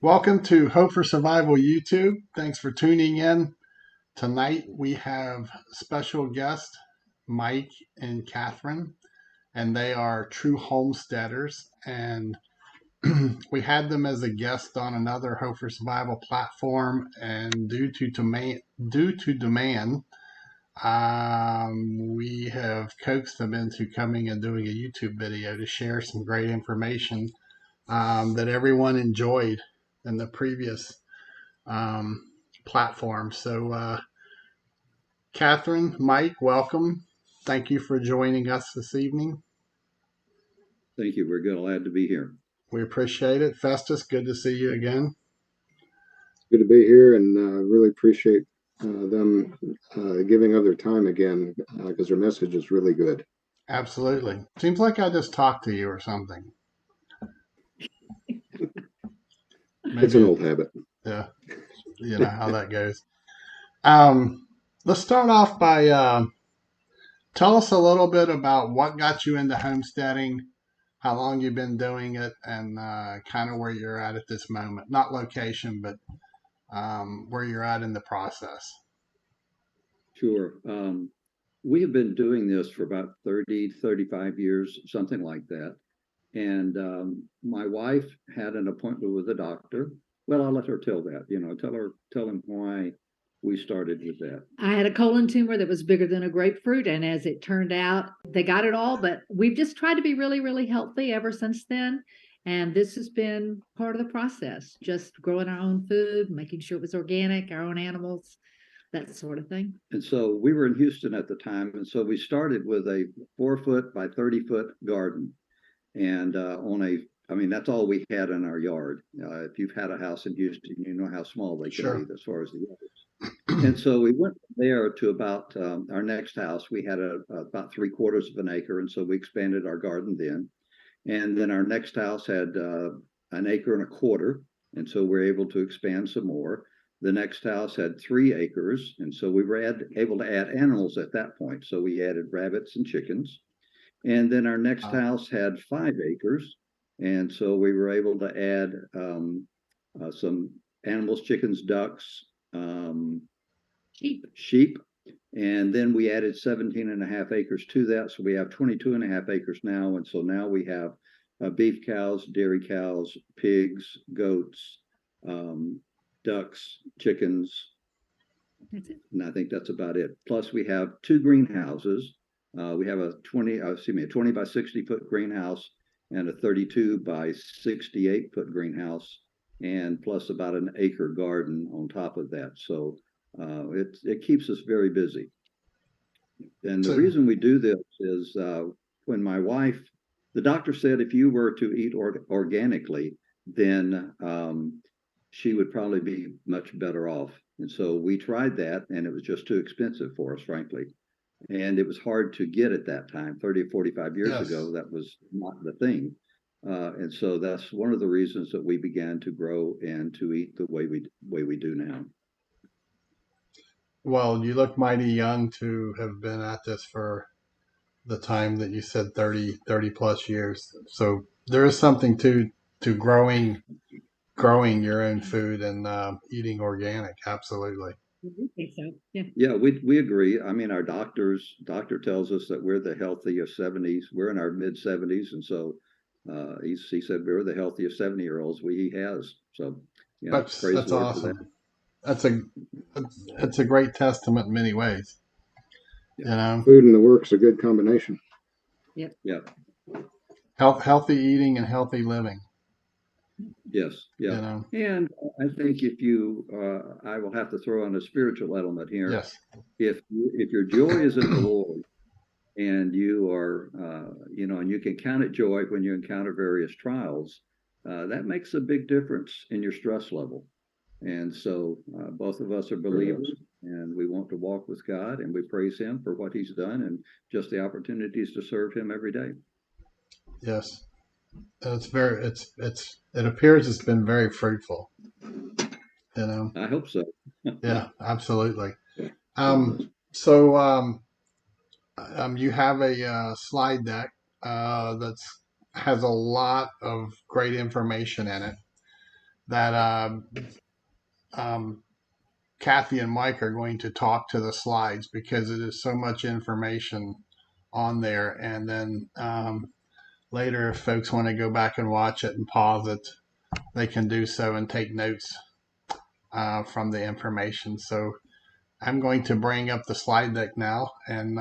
Welcome to Hope for Survival YouTube. Thanks for tuning in. Tonight we have special guests Mike and Catherine, and they are true homesteaders. And we had them as a guest on another Hope for Survival platform, and due to demand, we have coaxed them into coming and doing a YouTube video to share some great information that everyone enjoyed in the previous um, platform. So, Catherine, Mike, welcome. Thank you for joining us this evening. Thank you. We're glad to be here. We appreciate it. Festus, good to see you again. Good to be here, and really appreciate them giving up their time again because their message is really good. Absolutely. Seems like I just talked to you or something. It's an old habit. Yeah, you know how that goes. Let's start off by tell us a little bit about what got you into homesteading, how long you've been doing it, and kind of where you're at this moment. Not location, but where you're at in the process. Sure. We have been doing this for about 30, 35 years, something like that. And my wife had an appointment with a doctor. Well, I'll let her tell that, tell him why we started with that. I had a colon tumor that was bigger than a grapefruit. And as it turned out, they got it all, but we've just tried to be really, really healthy ever since then. And this has been part of the process, just growing our own food, making sure it was organic, our own animals, that sort of thing. And so we were in Houston at the time. And so we started with a 4-foot by 30-foot garden. And that's all we had in our yard. If you've had a house in Houston, you know how small they can be as far as the yards. And so we went there to about our next house. We had about 3/4 of an acre. And so we expanded our garden then. And then our next house had 1.25 acres. And so we're able to expand some more. The next house had 3 acres. And so we were able to add animals at that point. So we added rabbits and chickens. And then our next house had 5 acres. And so we were able to add some animals, chickens, ducks, sheep. And then we added 17.5 acres to that. So we have 22.5 acres now. And so now we have beef cows, dairy cows, pigs, goats, ducks, chickens. That's it. And I think that's about it. Plus we have 2 greenhouses. We have a 20 by 60 foot greenhouse and a 32 by 68 foot greenhouse, and plus about 1 acre garden on top of that. So it keeps us very busy. And the reason we do this is when my wife, the doctor said if you were to eat organically, then she would probably be much better off. And so we tried that, and it was just too expensive for us, frankly. And it was hard to get at that time, 30 or 45 years ago. That was not the thing. And so that's one of the reasons that we began to grow and to eat the way we do now. Well, you look mighty young to have been at this for the time that you said 30 plus years. So there is something to growing your own food and eating organic. Absolutely. I think so. Yeah. Yeah, we agree. I mean, our doctor tells us that we're the healthiest 70s. We're in our mid 70s, and so he said we're the healthiest 70-year-olds he has. So That's awesome. That's a great testament in many ways. Yeah. Food and the work's a good combination. Yep. Yeah. Healthy eating and healthy living. Yes. Yeah. And I think if you, I will have to throw in a spiritual element here. Yes. If your joy is in the Lord, and you are, and you can count it joy when you encounter various trials, that makes a big difference in your stress level. And so both of us are believers, and we want to walk with God, and we praise Him for what He's done and just the opportunities to serve Him every day. Yes. It appears it's been very fruitful. I hope so. Yeah, absolutely. So you have a slide deck that has a lot of great information in it. that um, Kathy and Mike are going to talk to the slides because it is so much information on there. And then later, if folks want to go back and watch it and pause it, they can do so and take notes from the information. So I'm going to bring up the slide deck now. And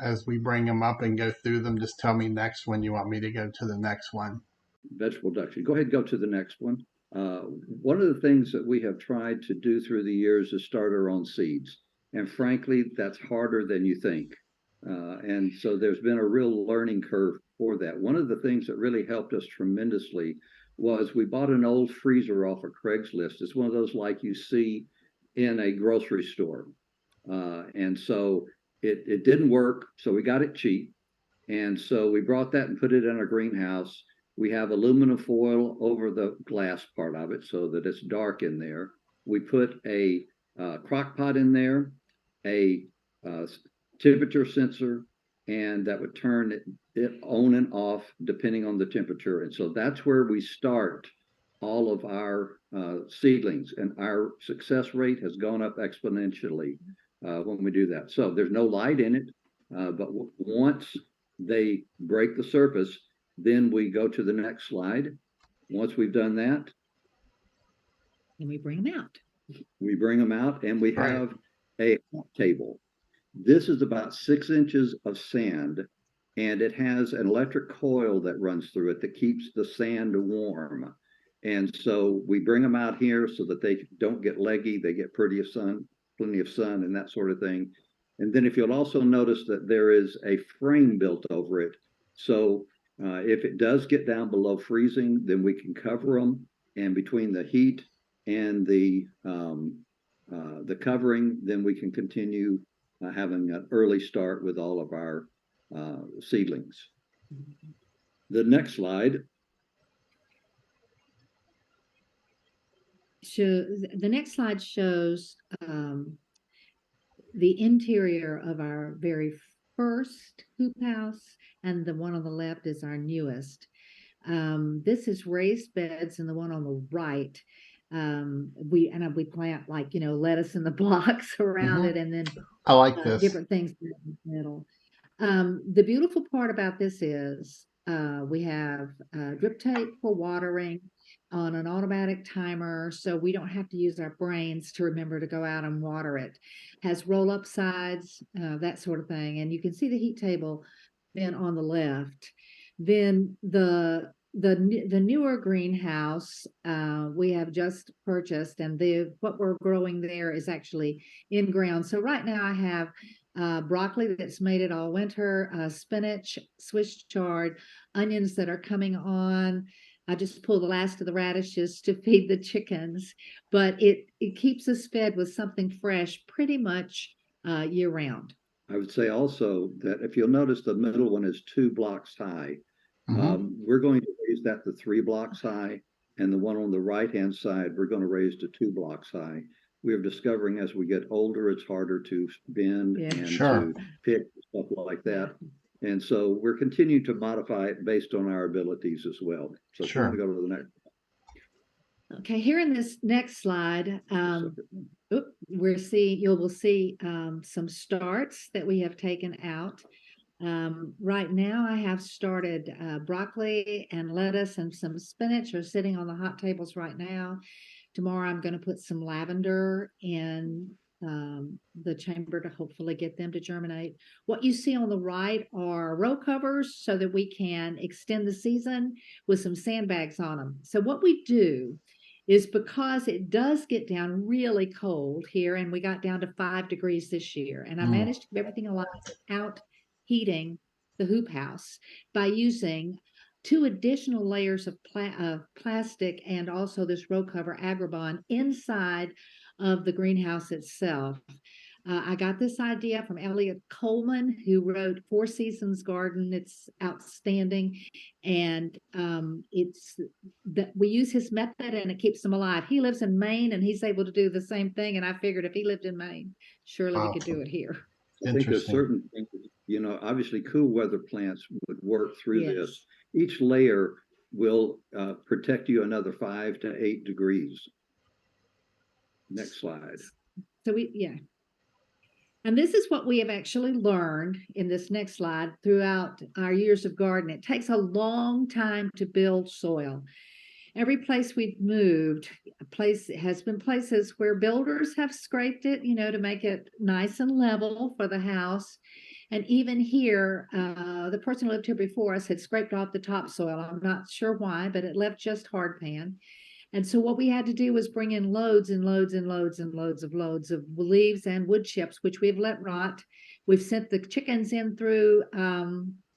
as we bring them up and go through them, just tell me next when you want me to go to the next one. Vegetable production. Go ahead and go to the next one. One of the things that we have tried to do through the years is start our own seeds. And frankly, that's harder than you think. And so there's been a real learning curve for that. One of the things that really helped us tremendously was we bought an old freezer off of Craigslist. It's one of those like you see in a grocery store. And so it didn't work. So we got it cheap. And so we brought that and put it in our greenhouse. We have aluminum foil over the glass part of it so that it's dark in there. We put a crock pot in there, a temperature sensor, and that would turn it on and off depending on the temperature. And so that's where we start all of our seedlings, and our success rate has gone up exponentially when we do that. So there's no light in it, but once they break the surface, then we go to the next slide. Once we've done that, and we bring them out. We bring them out, and we have a table. This is about 6 inches of sand, and it has an electric coil that runs through it that keeps the sand warm. And so we bring them out here so that they don't get leggy. They get plenty of sun, and that sort of thing. And then if you'll also notice that there is a frame built over it. So if it does get down below freezing, then we can cover them. And between the heat and the covering, then we can continue having an early start with all of our seedlings. The next slide. The next slide shows the interior of our very first hoop house, and the one on the left is our newest. This is raised beds, and the one on the right, we plant lettuce in the blocks around it, and then I like this. different things in the middle. The beautiful part about this is we have drip tape for watering on an automatic timer, so we don't have to use our brains to remember to go out and water it. Has roll-up sides, that sort of thing, and you can see the heat table then on the left. Then the newer greenhouse we have just purchased, and what we're growing there is actually in ground. So right now I have broccoli that's made it all winter, spinach, Swiss chard, onions that are coming on. I just pull the last of the radishes to feed the chickens, but it keeps us fed with something fresh pretty much year round. I would say also that if you'll notice, the middle one is 2 blocks high. We're going to raise that to 3 blocks high, and the one on the right-hand side, we're going to raise to 2 blocks high. We're discovering as we get older, it's harder to bend and to pick, stuff like that. And so we're continuing to modify it based on our abilities as well. So I'm going to go to the next. Okay, here in this next slide, you will see some starts that we have taken out. Right now I have started broccoli and lettuce, and some spinach are sitting on the hot tables right now. Tomorrow I'm going to put some lavender in the chamber to hopefully get them to germinate. What you see on the right are row covers so that we can extend the season with some sandbags on them. So what we do is, because it does get down really cold here, and we got down to 5 degrees this year, and I managed to keep everything alive without heating the hoop house by using 2 additional layers of plastic and also this row cover Agribond inside of the greenhouse itself. I got this idea from Elliot Coleman, who wrote 4 Seasons Garden. It's outstanding, and it's that we use his method, and it keeps them alive. He lives in Maine, and he's able to do the same thing, and I figured if he lived in Maine, surely we could do it here. I think there's certain things, obviously cool weather plants would work through this. Each layer will protect you another 5 to 8 degrees. Next slide. So yeah. And this is what we have actually learned in this next slide throughout our years of gardening. It takes a long time to build soil. Every place we've moved, has been places where builders have scraped it, to make it nice and level for the house. And even here, the person who lived here before us had scraped off the topsoil. I'm not sure why, but it left just hard pan. And so what we had to do was bring in loads and loads and loads and loads of leaves and wood chips, which we've let rot. We've sent the chickens in through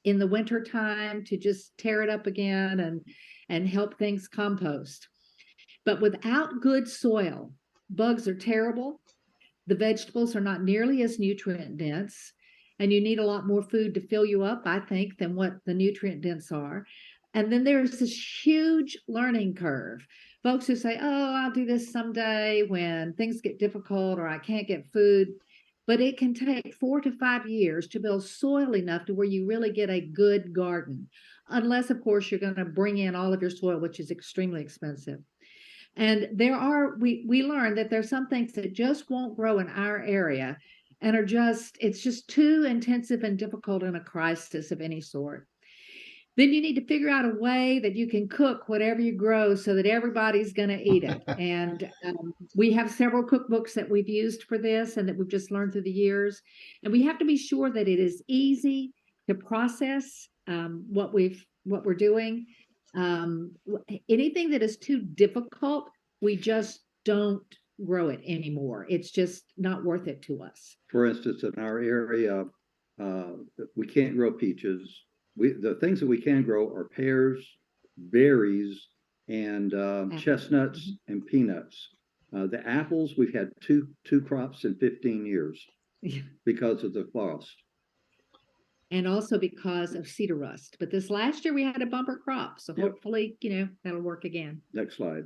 in the winter time to just tear it up again and help things compost. But without good soil, bugs are terrible. The vegetables are not nearly as nutrient dense, and you need a lot more food to fill you up, I think, than what the nutrient dense are. And then there's this huge learning curve. Folks who say, oh, I'll do this someday when things get difficult or I can't get food. But it can take 4 to 5 years to build soil enough to where you really get a good garden. Unless, of course, you're going to bring in all of your soil, which is extremely expensive. And we learned that there's some things that just won't grow in our area and it's just too intensive and difficult in a crisis of any sort. Then you need to figure out a way that you can cook whatever you grow so that everybody's going to eat it. And we have several cookbooks that we've used for this and that we've just learned through the years. And we have to be sure that it is easy to process what we're doing. Anything that is too difficult, we just don't grow it anymore. It's just not worth it to us. For instance, in our area, we can't grow peaches. The things that we can grow are pears, berries, and chestnuts and peanuts. The apples, we've had two crops in 15 years because of the frost. And also because of cedar rust. But this last year we had a bumper crop. So hopefully, that'll work again. Next slide.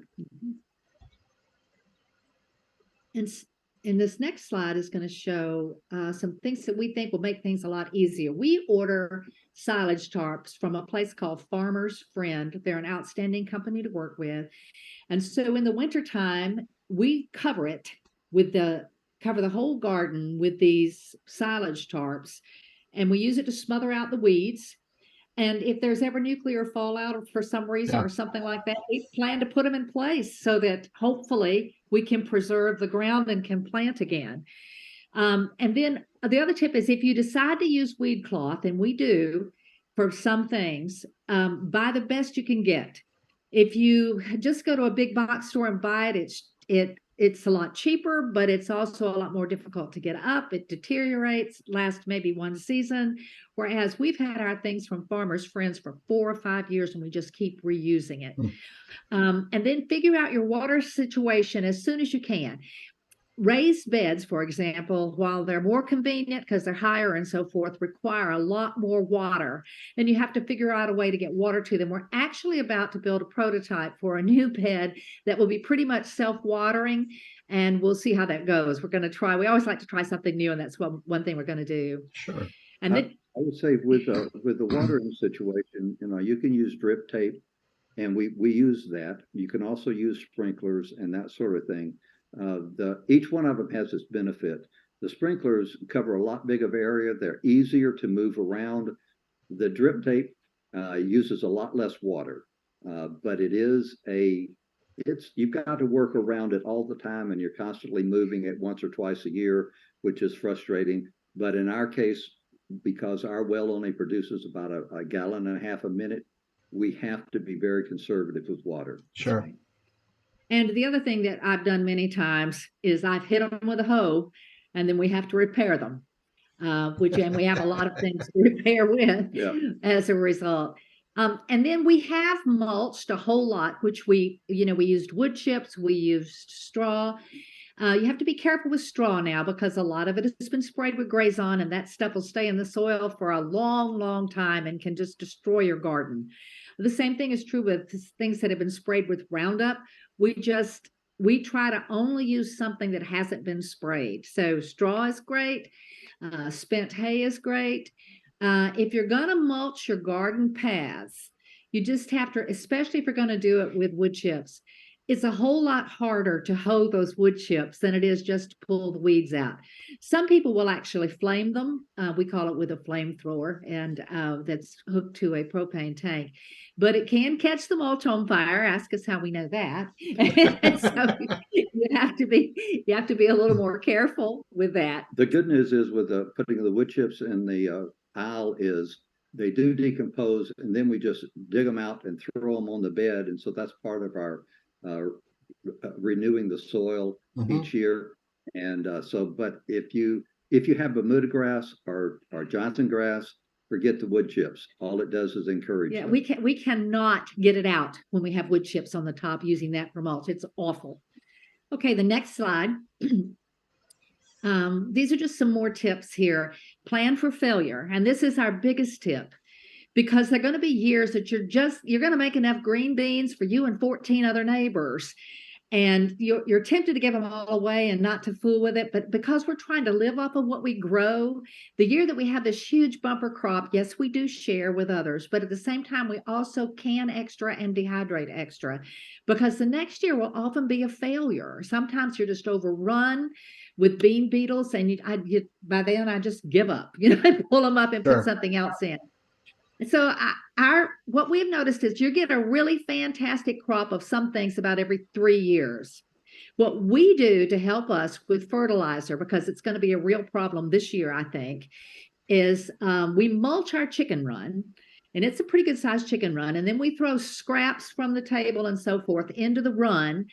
And this next slide is going to show some things that we think will make things a lot easier. We order silage tarps from a place called Farmer's Friend. They're an outstanding company to work with. And so in the wintertime, we cover the whole garden with these silage tarps. And we use it to smother out the weeds. And if there's ever nuclear fallout or for some reason or something like that, we plan to put them in place so that hopefully we can preserve the ground and can plant again. And then the other tip is if you decide to use weed cloth, and we do for some things, buy the best you can get. If you just go to a big box store and buy it, it's a lot cheaper, but it's also a lot more difficult to get up. It deteriorates, lasts maybe one season, whereas we've had our things from Farmers Friends for 4 or 5 years and we just keep reusing it. And then figure out your water situation as soon as you can. Raised beds, for example, while they're more convenient because they're higher and so forth, require a lot more water, and you have to figure out a way to get water to them. We're actually about to build a prototype for a new bed that will be pretty much self-watering, and we'll see how that goes. We're going to try. We always like to try something new, and that's one thing we're going to do. Sure. And then, I would say with the watering situation, you can use drip tape, and we use that. You can also use sprinklers and that sort of thing. Each one of them has its benefit. The sprinklers cover a lot bigger area. They're easier to move around. The drip tape uses a lot less water, but you've got to work around it all the time, and you're constantly moving it once or twice a year, which is frustrating. But in our case, because our well only produces about a gallon and a half a minute, we have to be very conservative with water. Sure. And the other thing that I've done many times is I've hit them with a hoe, and then we have to repair them, and we have a lot of things to repair with as a result. And then we have mulched a whole lot, which we used wood chips, we used straw. You have to be careful with straw now because a lot of it has been sprayed with Grazon, and that stuff will stay in the soil for a long, long time and can just destroy your garden. The same thing is true with things that have been sprayed with Roundup. We try to only use something that hasn't been sprayed. So straw is great. Spent hay is great. If you're going to mulch your garden paths, You just have to, especially if you're going to do it with wood chips, it's a whole lot harder to hoe those wood chips than it is just to pull the weeds out. Some people will actually flame them. We call it with a flamethrower, and that's hooked to a propane tank. But it can catch the mulch on fire. Ask us how we know that. So you have to be a little more careful with that. The good news is with putting the wood chips in the aisle is they do decompose, and then we just dig them out and throw them on the bed, and so that's part of our renewing the soil each year. And but if you have Bermuda grass or Johnson grass, forget the wood chips. All it does is encourage them. We cannot get it out when we have wood chips on the top using that for mulch. It's awful. Okay, the next slide. These are just some more tips here. Plan for failure. And this is our biggest tip, because there are going to be years that you're going to make enough green beans for you and 14 other neighbors. And you're tempted to give them all away and not to fool with it. But because we're trying to live off of what we grow, the year that we have this huge bumper crop, yes, we do share with others. But at the same time, we also can extra and dehydrate extra, because the next year will often be a failure. Sometimes you're just overrun with bean beetles, and by then I just give up. I pull them up and put something else in. So what we've noticed is you get a really fantastic crop of some things about every 3 years. What we do to help us with fertilizer, because it's going to be a real problem this year, I think, is we mulch our chicken run, and it's a pretty good sized chicken run. And then we throw scraps from the table and so forth into the run,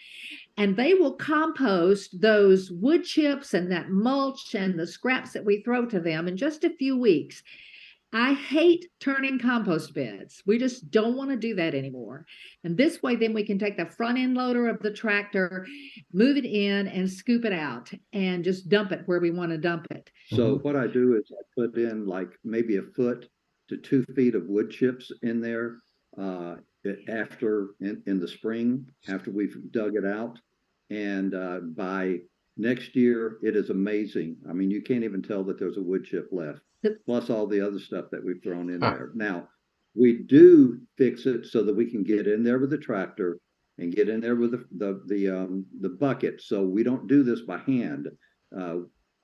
and they will compost those wood chips and that mulch and the scraps that we throw to them in just a few weeks. I hate turning compost beds. We just don't want to do that anymore. And this way, then we can take the front end loader of the tractor, move it in and scoop it out and just dump it where we want to dump it. So what I do is I put in like maybe 1 foot to 2 feet of wood chips in there after in the spring, after we've dug it out. And by next year, it is amazing. I mean, you can't even tell that there's a wood chip left, plus all the other stuff that we've thrown in there. Now, we do fix it so that we can get in there with the tractor and get in there with the bucket. So we don't do this by hand,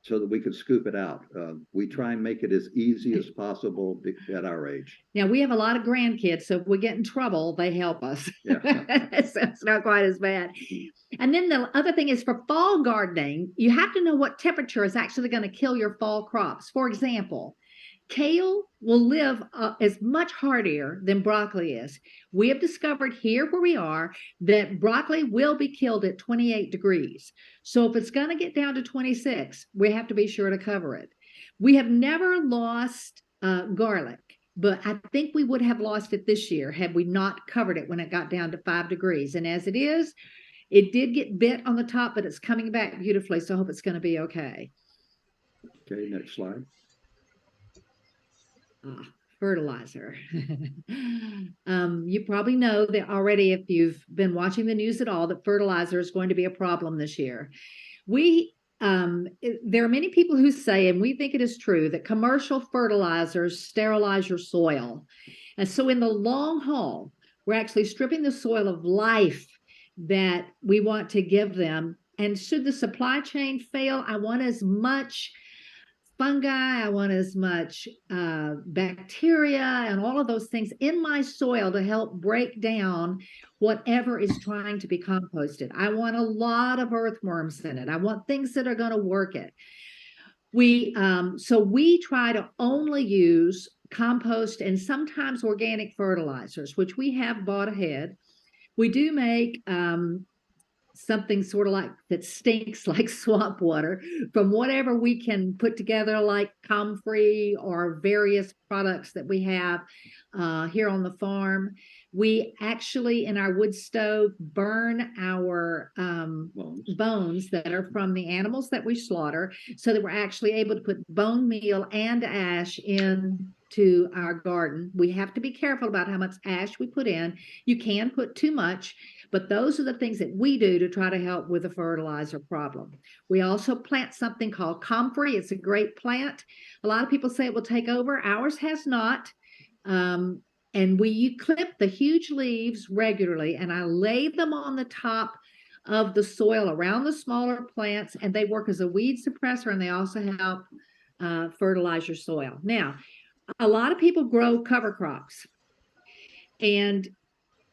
so that we can scoop it out. We try and make it as easy as possible at our age. Now, we have a lot of grandkids, so if we get in trouble, they help us. Yeah. So it's not quite as bad. And then the other thing is, for fall gardening, you have to know what temperature is actually going to kill your fall crops. For example, kale will live as much hardier than broccoli is. We have discovered here where we are that broccoli will be killed at 28 degrees. So if it's going to get down to 26, we have to be sure to cover it. We have never lost garlic, but I think we would have lost it this year had we not covered it when it got down to 5 degrees. And as it is, it did get bit on the top, but it's coming back beautifully. So I hope it's going to be okay. Okay, next slide. Fertilizer. You probably know that already, if you've been watching the news at all, that fertilizer is going to be a problem this year. There are many people who say, and we think it is true, that commercial fertilizers sterilize your soil. And so in the long haul, we're actually stripping the soil of life that we want to give them. And should the supply chain fail, I want as much fungi, I want as much bacteria and all of those things in my soil to help break down whatever is trying to be composted. I want a lot of earthworms in it. I want things that are going to work it. So we try to only use compost and sometimes organic fertilizers, which we have bought ahead. We do make something sort of like that stinks like swamp water from whatever we can put together, like comfrey or various products that we have here on the farm. We actually, in our wood stove, burn our bones that are from the animals that we slaughter, so that we're actually able to put bone meal and ash into our garden. We have to be careful about how much ash we put in. You can put too much, but those are the things that we do to try to help with the fertilizer problem. We also plant something called comfrey. It's a great plant. A lot of people say it will take over. Ours has not. And we clip the huge leaves regularly, and I lay them on the top of the soil around the smaller plants, and they work as a weed suppressor, and they also help fertilize your soil. Now, a lot of people grow cover crops, and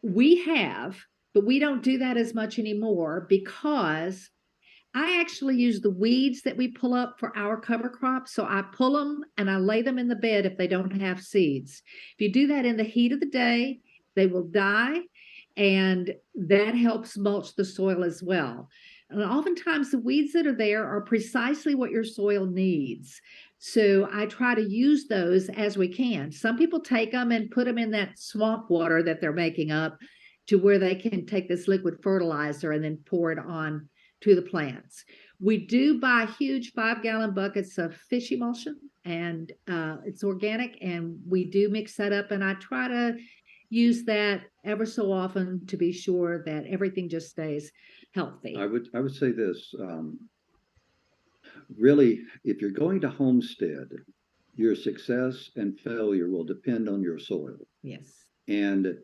but we don't do that as much anymore because I actually use the weeds that we pull up for our cover crops. So I pull them and I lay them in the bed if they don't have seeds. If you do that in the heat of the day, they will die, and that helps mulch the soil as well. And oftentimes the weeds that are there are precisely what your soil needs. So I try to use those as we can. Some people take them and put them in that swamp water that they're making up to where they can take this liquid fertilizer and then pour it on to the plants. We do buy huge 5-gallon buckets of fish emulsion, and it's organic, and we do mix that up, and I try to use that ever so often to be sure that everything just stays healthy. I would say this, really, if you're going to homestead, your success and failure will depend on your soil. Yes. And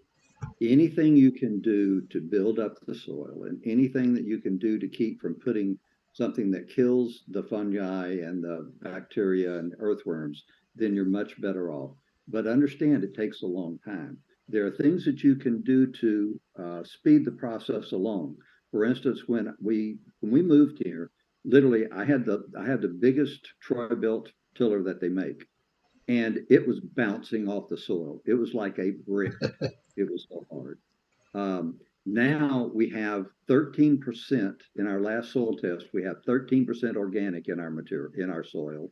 anything you can do to build up the soil, and anything that you can do to keep from putting something that kills the fungi and the bacteria and earthworms, then you're much better off. But understand, it takes a long time. There are things that you can do to speed the process along. For instance, when we moved here, literally I had the biggest Troy-Bilt tiller that they make, and it was bouncing off the soil. It was like a brick. It was so hard. Now we have 13% in our last soil test. We have 13% organic in our material, in our soil,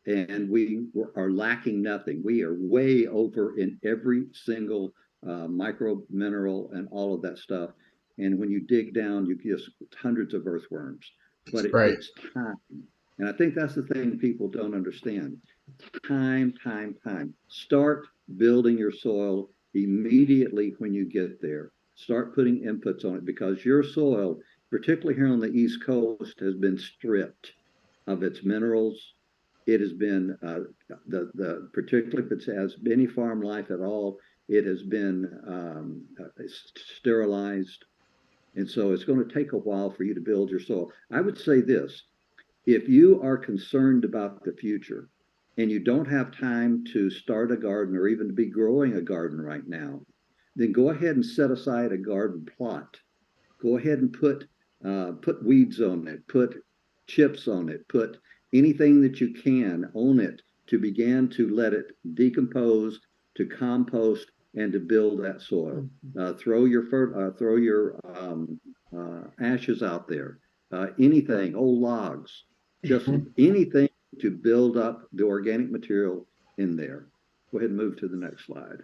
and we are lacking nothing. We are way over in every single micro mineral and all of that stuff. And when you dig down, you get hundreds of earthworms. But it's time. And I think that's the thing people don't understand. Time. Start building your soil immediately when you get there. Start putting inputs on it, because your soil, particularly here on the East Coast, has been stripped of its minerals. It has been, particularly if it has any farm life at all, it has been sterilized. And so it's going to take a while for you to build your soil. I would say this: if you are concerned about the future and you don't have time to start a garden or even to be growing a garden right now, then go ahead and set aside a garden plot. Go ahead and put weeds on it, put chips on it, put anything that you can on it to begin to let it decompose, to compost, and to build that soil. Throw your ashes out there. Anything, old logs, just anything to build up the organic material in there. Go ahead and move to the next slide.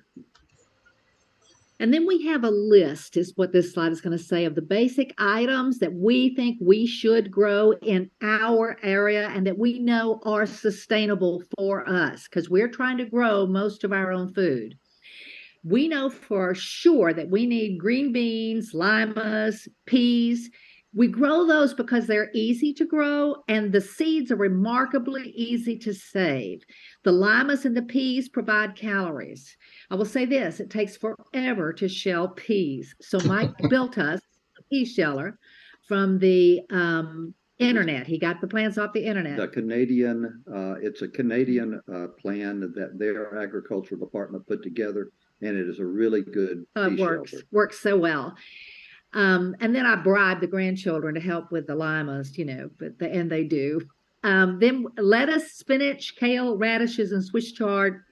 And then we have a list, is what this slide is going to say, of the basic items that we think we should grow in our area and that we know are sustainable for us, because we're trying to grow most of our own food. We know for sure that we need green beans, limas, peas. We grow those because they're easy to grow, and the seeds are remarkably easy to save. The limas and the peas provide calories. I will say this: it takes forever to shell peas. So Mike built us a pea sheller from the internet. He got the plants off the internet. The Canadian, it's a Canadian plan that their agricultural department put together, and it is a really good pea shelter. Works so well. And then I bribed the grandchildren to help with the limas, and they do. Then lettuce, spinach, kale, radishes, and Swiss chard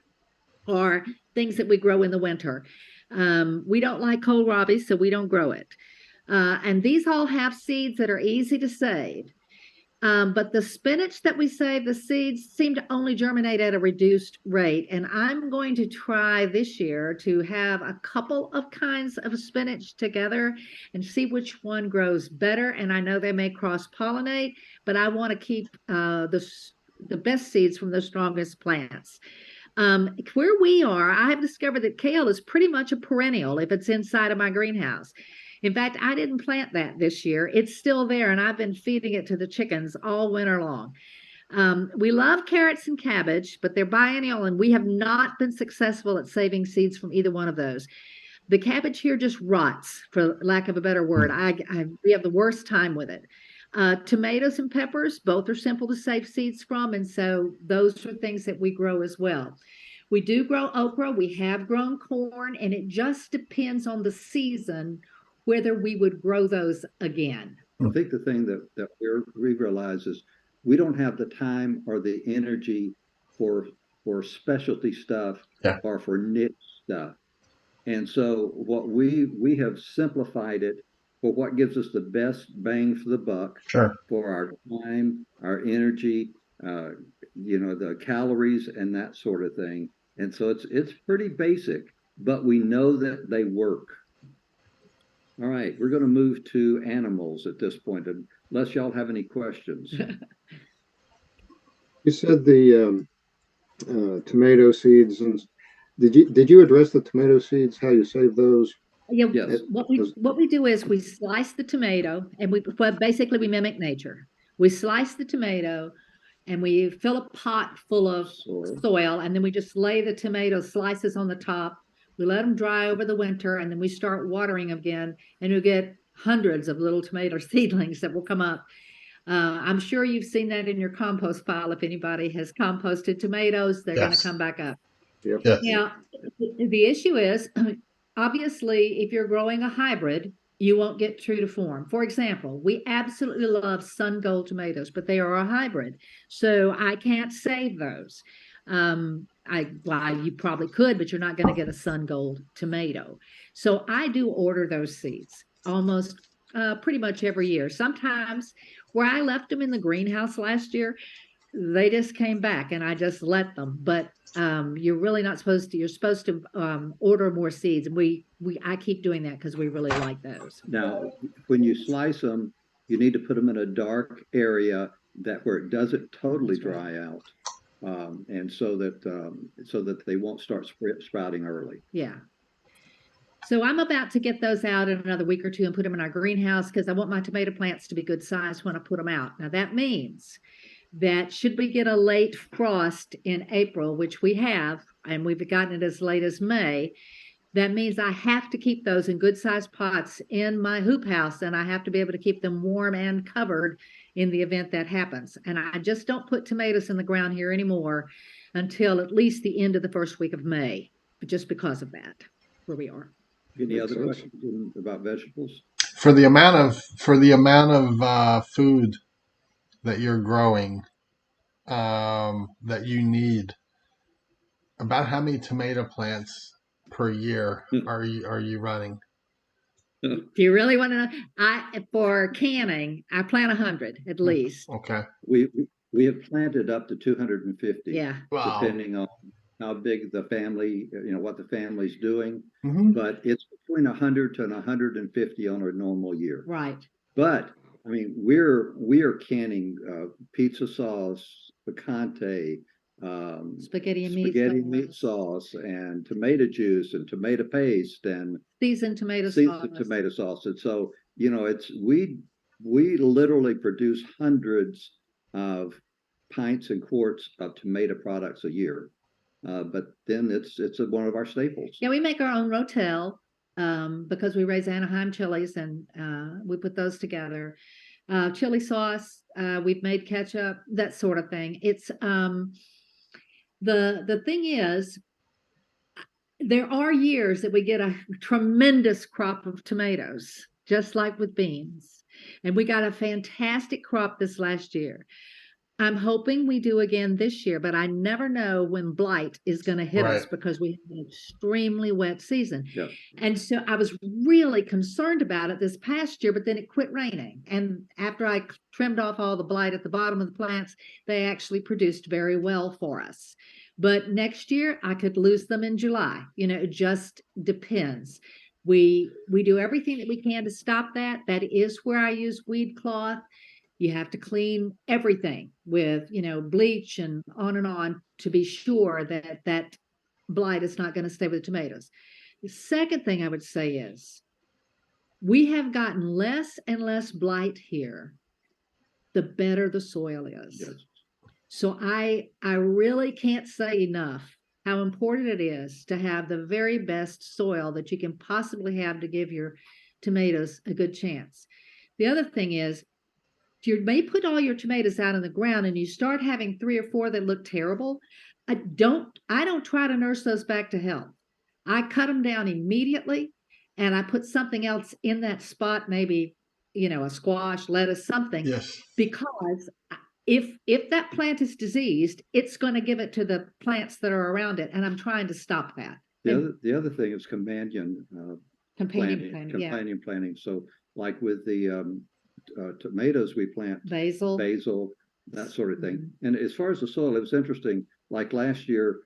are things that we grow in the winter. We don't like kohlrabi, so we don't grow it. And these all have seeds that are easy to save. But the spinach that we save, the seeds seem to only germinate at a reduced rate. And I'm going to try this year to have a couple of kinds of spinach together and see which one grows better. And I know they may cross-pollinate, but I want to keep the best seeds from the strongest plants. Where we are, I have discovered that kale is pretty much a perennial if it's inside of my greenhouse. In fact, I didn't plant that this year. It's still there, and I've been feeding it to the chickens all winter long. We love carrots and cabbage, but they're biennial, and we have not been successful at saving seeds from either one of those. The cabbage here just rots, for lack of a better word. We have the worst time with it. Tomatoes and peppers, both are simple to save seeds from, and so those are things that we grow as well. We do grow okra, we have grown corn, and it just depends on the season whether we would grow those again. I think the thing that we realize is we don't have the time or the energy for specialty stuff Yeah. or for niche stuff. And so what we have simplified it for what gives us the best bang for the buck Sure. for our time, our energy, the calories and that sort of thing. And so it's pretty basic, but we know that they work. All right, we're going to move to animals at this point, unless y'all have any questions. You said the tomato seeds, and did you address the tomato seeds? How you save those? Yeah, Yes. what we do is we slice the tomato, and basically we mimic nature. We slice the tomato, and we fill a pot full of soil, and then we just lay the tomato slices on the top. We let them dry over the winter, and then we start watering again, and you get hundreds of little tomato seedlings that will come up. I'm sure you've seen that in your compost pile. If anybody has composted tomatoes, they're going to come back up. Yep. Yes. Now, the issue is, obviously, if you're growing a hybrid, you won't get true to form. For example, we absolutely love sun gold tomatoes, but they are a hybrid, so I can't save those. You probably could, but you're not going to get a sun gold tomato. So I do order those seeds almost pretty much every year. Sometimes where I left them in the greenhouse last year, they just came back and I just let them. But you're really not supposed to. You're supposed to order more seeds. I keep doing that because we really like those. Now, when you slice them, you need to put them in a dark area where it doesn't totally dry out, and so that they won't start sprouting early. Yeah. So I'm about to get those out in another week or two and put them in our greenhouse because I want my tomato plants to be good size when I put them out. Now that means that should we get a late frost in April, which we have, and we've gotten it as late as May, that means I have to keep those in good sized pots in my hoop house, and I have to be able to keep them warm and covered in the event that happens. And I just don't put tomatoes in the ground here anymore until at least the end of the first week of May, just because of that, where we are. Any other questions about vegetables? For the amount of food that you're growing, that you need, about how many tomato plants per year are you running? Do you really want to know? For canning, I plant 100 at least. Okay. We have planted up to 250. Yeah. Wow. Depending on how big the family, what the family's doing. Mm-hmm. But it's between 100 to 150 on a normal year. Right. But I mean, we are canning pizza sauce, picante, Spaghetti meat sauce, and tomato juice, and tomato paste, and seasoned tomato sauce. And so we literally produce hundreds of pints and quarts of tomato products a year. But then it's one of our staples. Yeah, we make our own rotel because we raise Anaheim chilies, and we put those together. Chili sauce, we've made ketchup, that sort of thing. It's the thing is, there are years that we get a tremendous crop of tomatoes, just like with beans. And we got a fantastic crop this last year. I'm hoping we do again this year, but I never know when blight is going to hit us because we have an extremely wet season. Yep. And so I was really concerned about it this past year, but then it quit raining. And after I trimmed off all the blight at the bottom of the plants, they actually produced very well for us. But next year I could lose them in July. It just depends. We do everything that we can to stop that. That is where I use weed cloth. You have to clean everything with, bleach and on to be sure that blight is not going to stay with the tomatoes. The second thing I would say is we have gotten less and less blight here, the better the soil is. Yes. So I really can't say enough how important it is to have the very best soil that you can possibly have to give your tomatoes a good chance. The other thing is, you may put all your tomatoes out on the ground and you start having 3 or 4 that look terrible. I don't try to nurse those back to health. I cut them down immediately and I put something else in that spot, maybe, a squash, lettuce, something, Yes. because if that plant is diseased, it's going to give it to the plants that are around it, and I'm trying to stop that. The other thing is companion Planting. planting. So like with the tomatoes, we plant Basil. that sort of thing. Mm-hmm. And as far as the soil, it was interesting. Like last year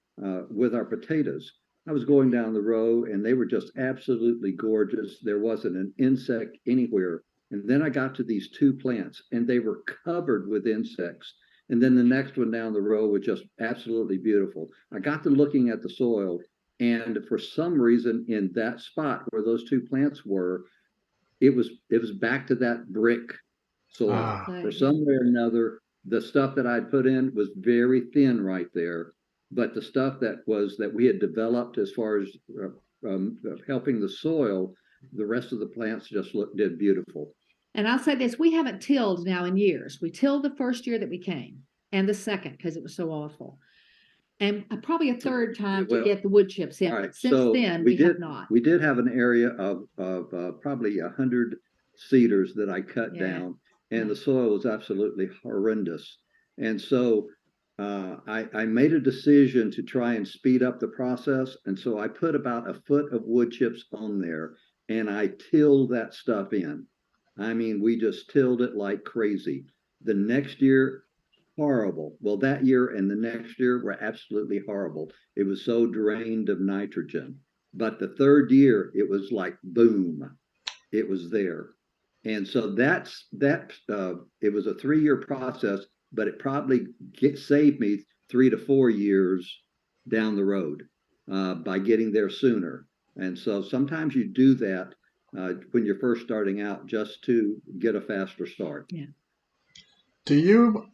with our potatoes, I was going down the row and they were just absolutely gorgeous. There wasn't an insect anywhere. And then I got to these 2 plants and they were covered with insects. And then the next one down the row was just absolutely beautiful. I got to looking at the soil, and for some reason in that spot where those 2 plants were, it was back to that brick soil. For some way or another, the stuff that I'd put in was very thin right there. But the stuff that we had developed as far as helping the soil, the rest of the plants just did beautiful. And I'll say this, we haven't tilled now in years. We tilled the first year that we came and the second because it was so awful. And probably a third time to get the wood chips in. Right, Since then, we have not. We did have an area of probably 100 cedars that I cut down, and the soil was absolutely horrendous. And so I made a decision to try and speed up the process. And so I put about a foot of wood chips on there and I tilled that stuff in. I mean, we just tilled it like crazy. The next year, horrible. Well, that year and the next year were absolutely horrible. It was so drained of nitrogen. But the third year, it was like boom, it was there. And so it was a 3-year process, but it probably saved me 3 to 4 years down the road by getting there sooner. And so sometimes you do that when you're first starting out just to get a faster start. Yeah. Do you?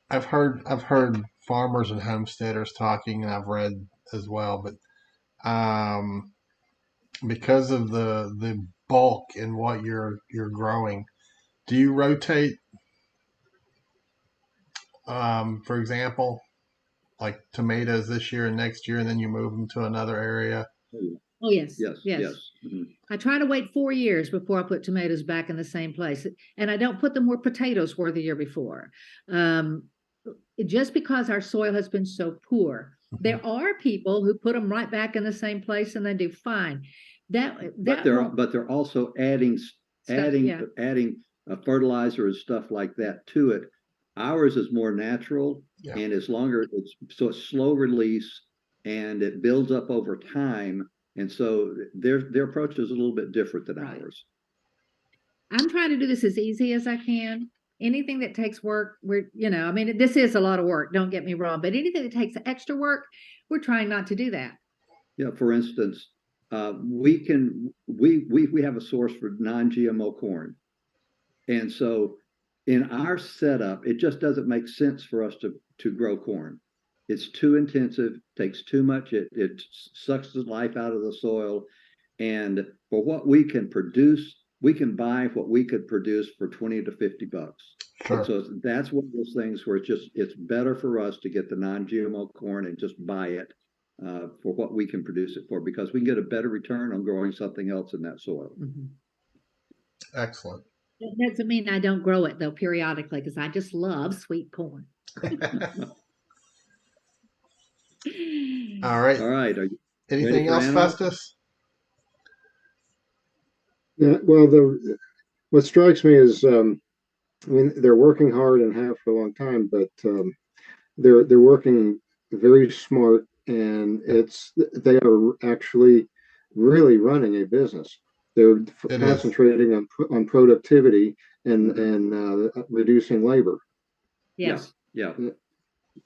I've heard farmers and homesteaders talking, and I've read as well, but because of the bulk in what you're growing, do you rotate? For example, like tomatoes this year and next year, and then you move them to another area? Oh, yes. Yes. Mm-hmm. I try to wait 4 years before I put tomatoes back in the same place. And I don't put them where potatoes were the year before. Just because our soil has been so poor. Mm-hmm. There are people who put them right back in the same place and they do fine. But they're also adding fertilizer and stuff like that to it. Ours is more natural and it's longer. It's slow release and it builds up over time. And so their approach is a little bit different than ours. I'm trying to do this as easy as I can. Anything that takes work, this is a lot of work, don't get me wrong, but anything that takes extra work, we're trying not to do that. Yeah, for instance, we have a source for non-GMO corn. And so in our setup, it just doesn't make sense for us to grow corn. It's too intensive, takes too much, it sucks the life out of the soil. And for what we can produce, we can buy what we could produce for $20 to $50. Sure. So that's one of those things where it's better for us to get the non-GMO corn and just buy it for what we can produce it for, because we can get a better return on growing something else in that soil. Mm-hmm. Excellent. That doesn't mean I don't grow it though periodically, because I just love sweet corn. All right. Anything else, Festus? Yeah, well, what strikes me is, they're working hard and have for a long time, but they're working very smart, and they are actually really running a business. They're concentrating on productivity and reducing labor. Yes. Yeah.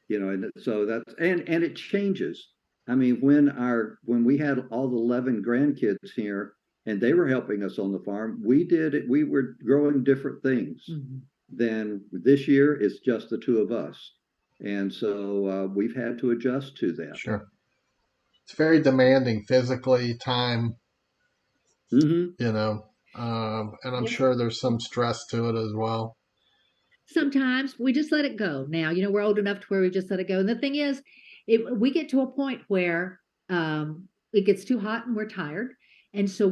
And so that's and it changes. I mean, when we had all the 11 grandkids here and they were helping us on the farm, we were growing different things. Mm-hmm. then this year it's just the two of us. And so we've had to adjust to that. Sure. It's very demanding physically, time, Mm-hmm. you know, and I'm sure there's some stress to it as well. Sometimes we just let it go. Now, we're old enough to where we just let it go. And the thing is, we get to a point where it gets too hot and we're tired. And so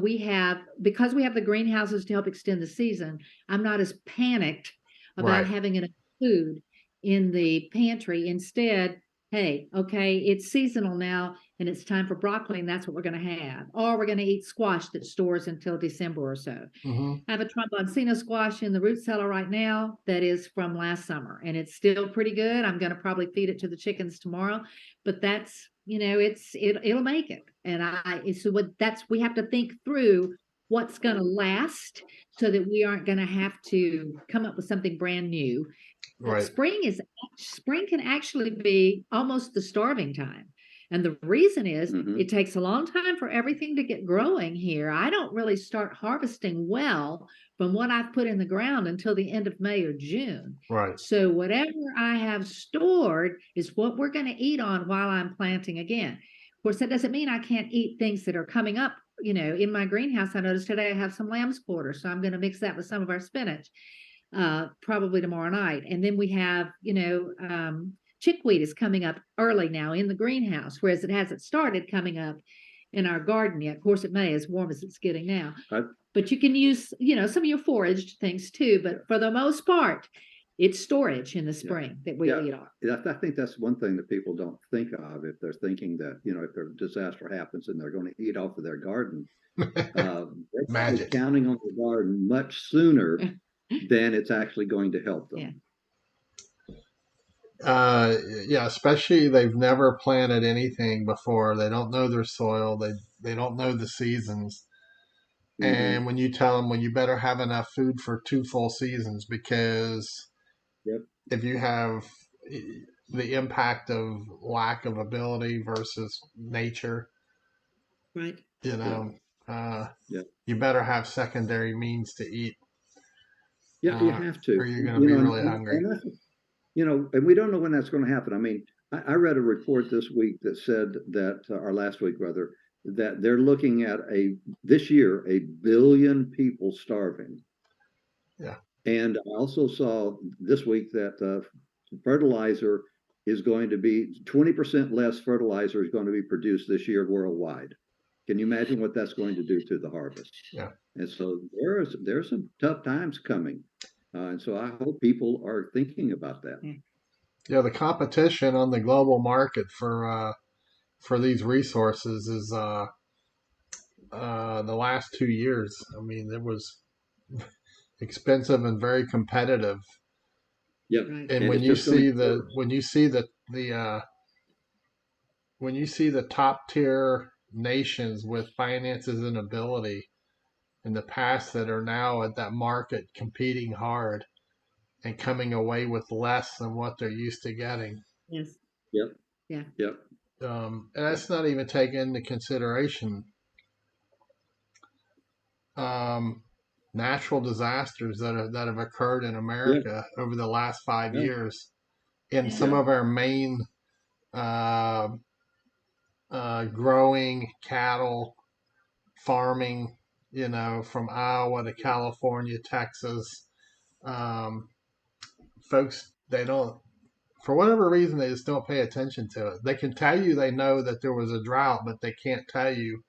because we have the greenhouses to help extend the season, I'm not as panicked about Right. having enough food in the pantry. Instead, hey, okay, it's seasonal now and it's time for broccoli, and that's what we're going to have. Or we're going to eat squash that stores until December or so. Mm-hmm. I have a tromboncino squash in the root cellar right now that is from last summer, and it's still pretty good. I'm going to probably feed it to the chickens tomorrow, but that's, it'll make it. And we have to think through what's going to last so that we aren't going to have to come up with something brand new. Right. Spring can actually be almost the starving time. And the reason is it takes a long time for everything to get growing here. I don't really start harvesting well from what I've put in the ground until the end of May or June. Right. So whatever I have stored is what we're going to eat on while I'm planting again. Of course, that doesn't mean I can't eat things that are coming up. In my greenhouse, I noticed today I have some lamb's quarters, so I'm going to mix that with some of our spinach probably tomorrow night. And then we have, chickweed is coming up early now in the greenhouse, whereas it hasn't started coming up in our garden yet. Of course, it may, as warm as it's getting now. But you can use, some of your foraged things too. But for the most part, it's storage in the spring that we eat on. I think that's one thing that people don't think of if they're thinking that, if a disaster happens and they're going to eat off of their garden. They're counting on the garden much sooner than it's actually going to help them. Especially they've never planted anything before. They don't know their soil. They don't know the seasons. Mm-hmm. And when you tell them, well, you better have enough food for 2 full seasons, because if you have the impact of lack of ability versus nature, right? You better have secondary means to eat. Yeah, you have to, or you're going to be really hungry. And we don't know when that's going to happen. I mean, I read a report this week that said that, or last week rather, that they're looking at this year, 1 billion people starving. Yeah. And I also saw this week that fertilizer is going to be 20% less fertilizer is going to be produced this year worldwide. Can you imagine what that's going to do to the harvest? Yeah. And so there's some tough times coming. And so I hope people are thinking about that. Yeah, the competition on the global market for these resources is the last 2 years. I mean, it was expensive and very competitive. Yep. And when you see the top tier nations with finances and ability in the past that are now at that market competing hard and coming away with less than what they're used to getting. Yes. Yep. Yeah. Yep. And that's not even taken into consideration natural disasters that have occurred in America over the last 5 years in some of our main growing cattle farming, from Iowa to California, Texas. Folks, they don't, for whatever reason, they just don't pay attention to it. They can tell you they know that there was a drought, but they can't tell you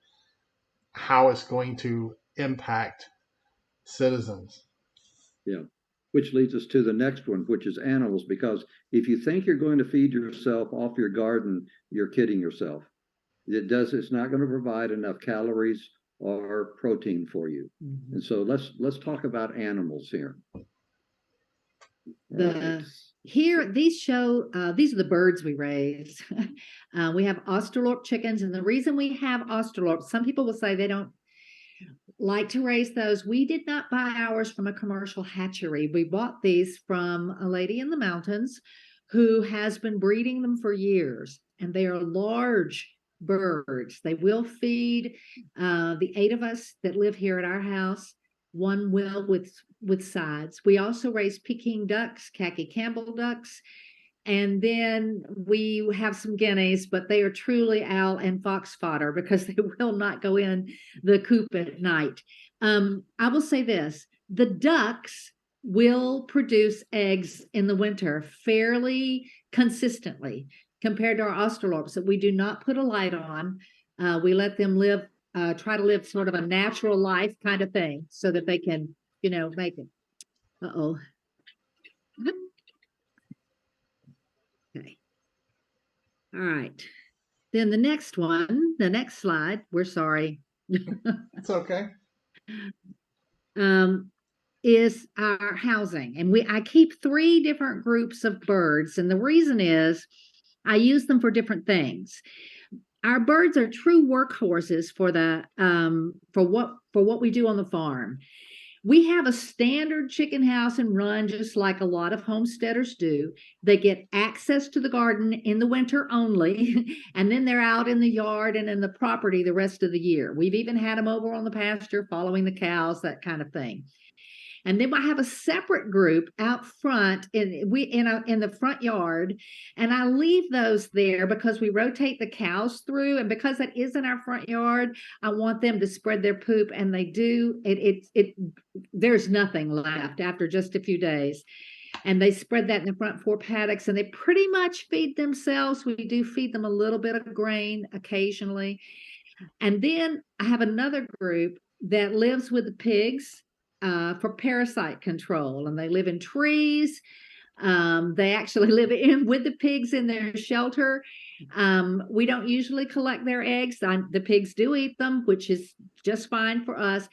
how it's going to impact citizens. Yeah. Which leads us to the next one, which is animals, because if you think you're going to feed yourself off your garden, you're kidding yourself. It's not going to provide enough calories or protein for you. Mm-hmm. And so let's talk about animals here. These are the birds we raise. We have Australorp chickens, and the reason we have Australorp, some people will say they don't like to raise those. We did not buy ours from a commercial hatchery. We bought these from a lady in the mountains who has been breeding them for years, and they are large birds. They will feed the 8 of us that live here at our house one well with sides. We also raise Peking ducks, khaki Campbell ducks, and then we have some guineas, but they are truly owl and fox fodder because they will not go in the coop at night. I will say this, the ducks will produce eggs in the winter fairly consistently compared to our Australorps that we do not put a light on. We let them live, try to live sort of a natural life kind of thing so that they can, make it. Uh-oh. Okay. All right. Then the next slide, we're sorry. It's okay. Is our housing. And I keep 3 different groups of birds. And the reason is I use them for different things. Our birds are true workhorses for the for what we do on the farm. We have a standard chicken house and run just like a lot of homesteaders do. They get access to the garden in the winter only, and then they're out in the yard and in the property the rest of the year. We've even had them over on the pasture following the cows, that kind of thing. And then I have a separate group out front in the front yard, and I leave those there because we rotate the cows through, and because that is in our front yard, I want them to spread their poop, and they do. There's nothing left after just a few days. And they spread that in the front 4 paddocks, and they pretty much feed themselves. We do feed them a little bit of grain occasionally. And then I have another group that lives with the pigs for parasite control, and they live in trees. They actually live in with the pigs in their shelter. We don't usually collect their eggs. The pigs do eat them, which is just fine for us.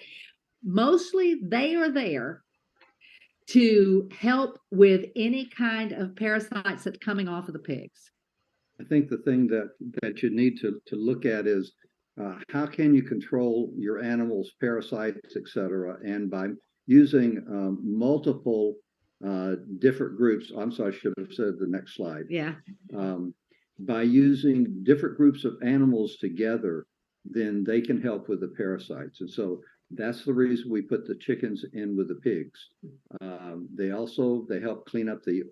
Mostly they are there to help with any kind of parasites that's coming off of the pigs. I think the thing that you need to look at is how can you control your animals' parasites, et cetera, and by using multiple different groups. I'm sorry, I should have said the next slide. Yeah. By using different groups of animals together, then they can help with the parasites. And so that's the reason we put the chickens in with the pigs. They help clean up the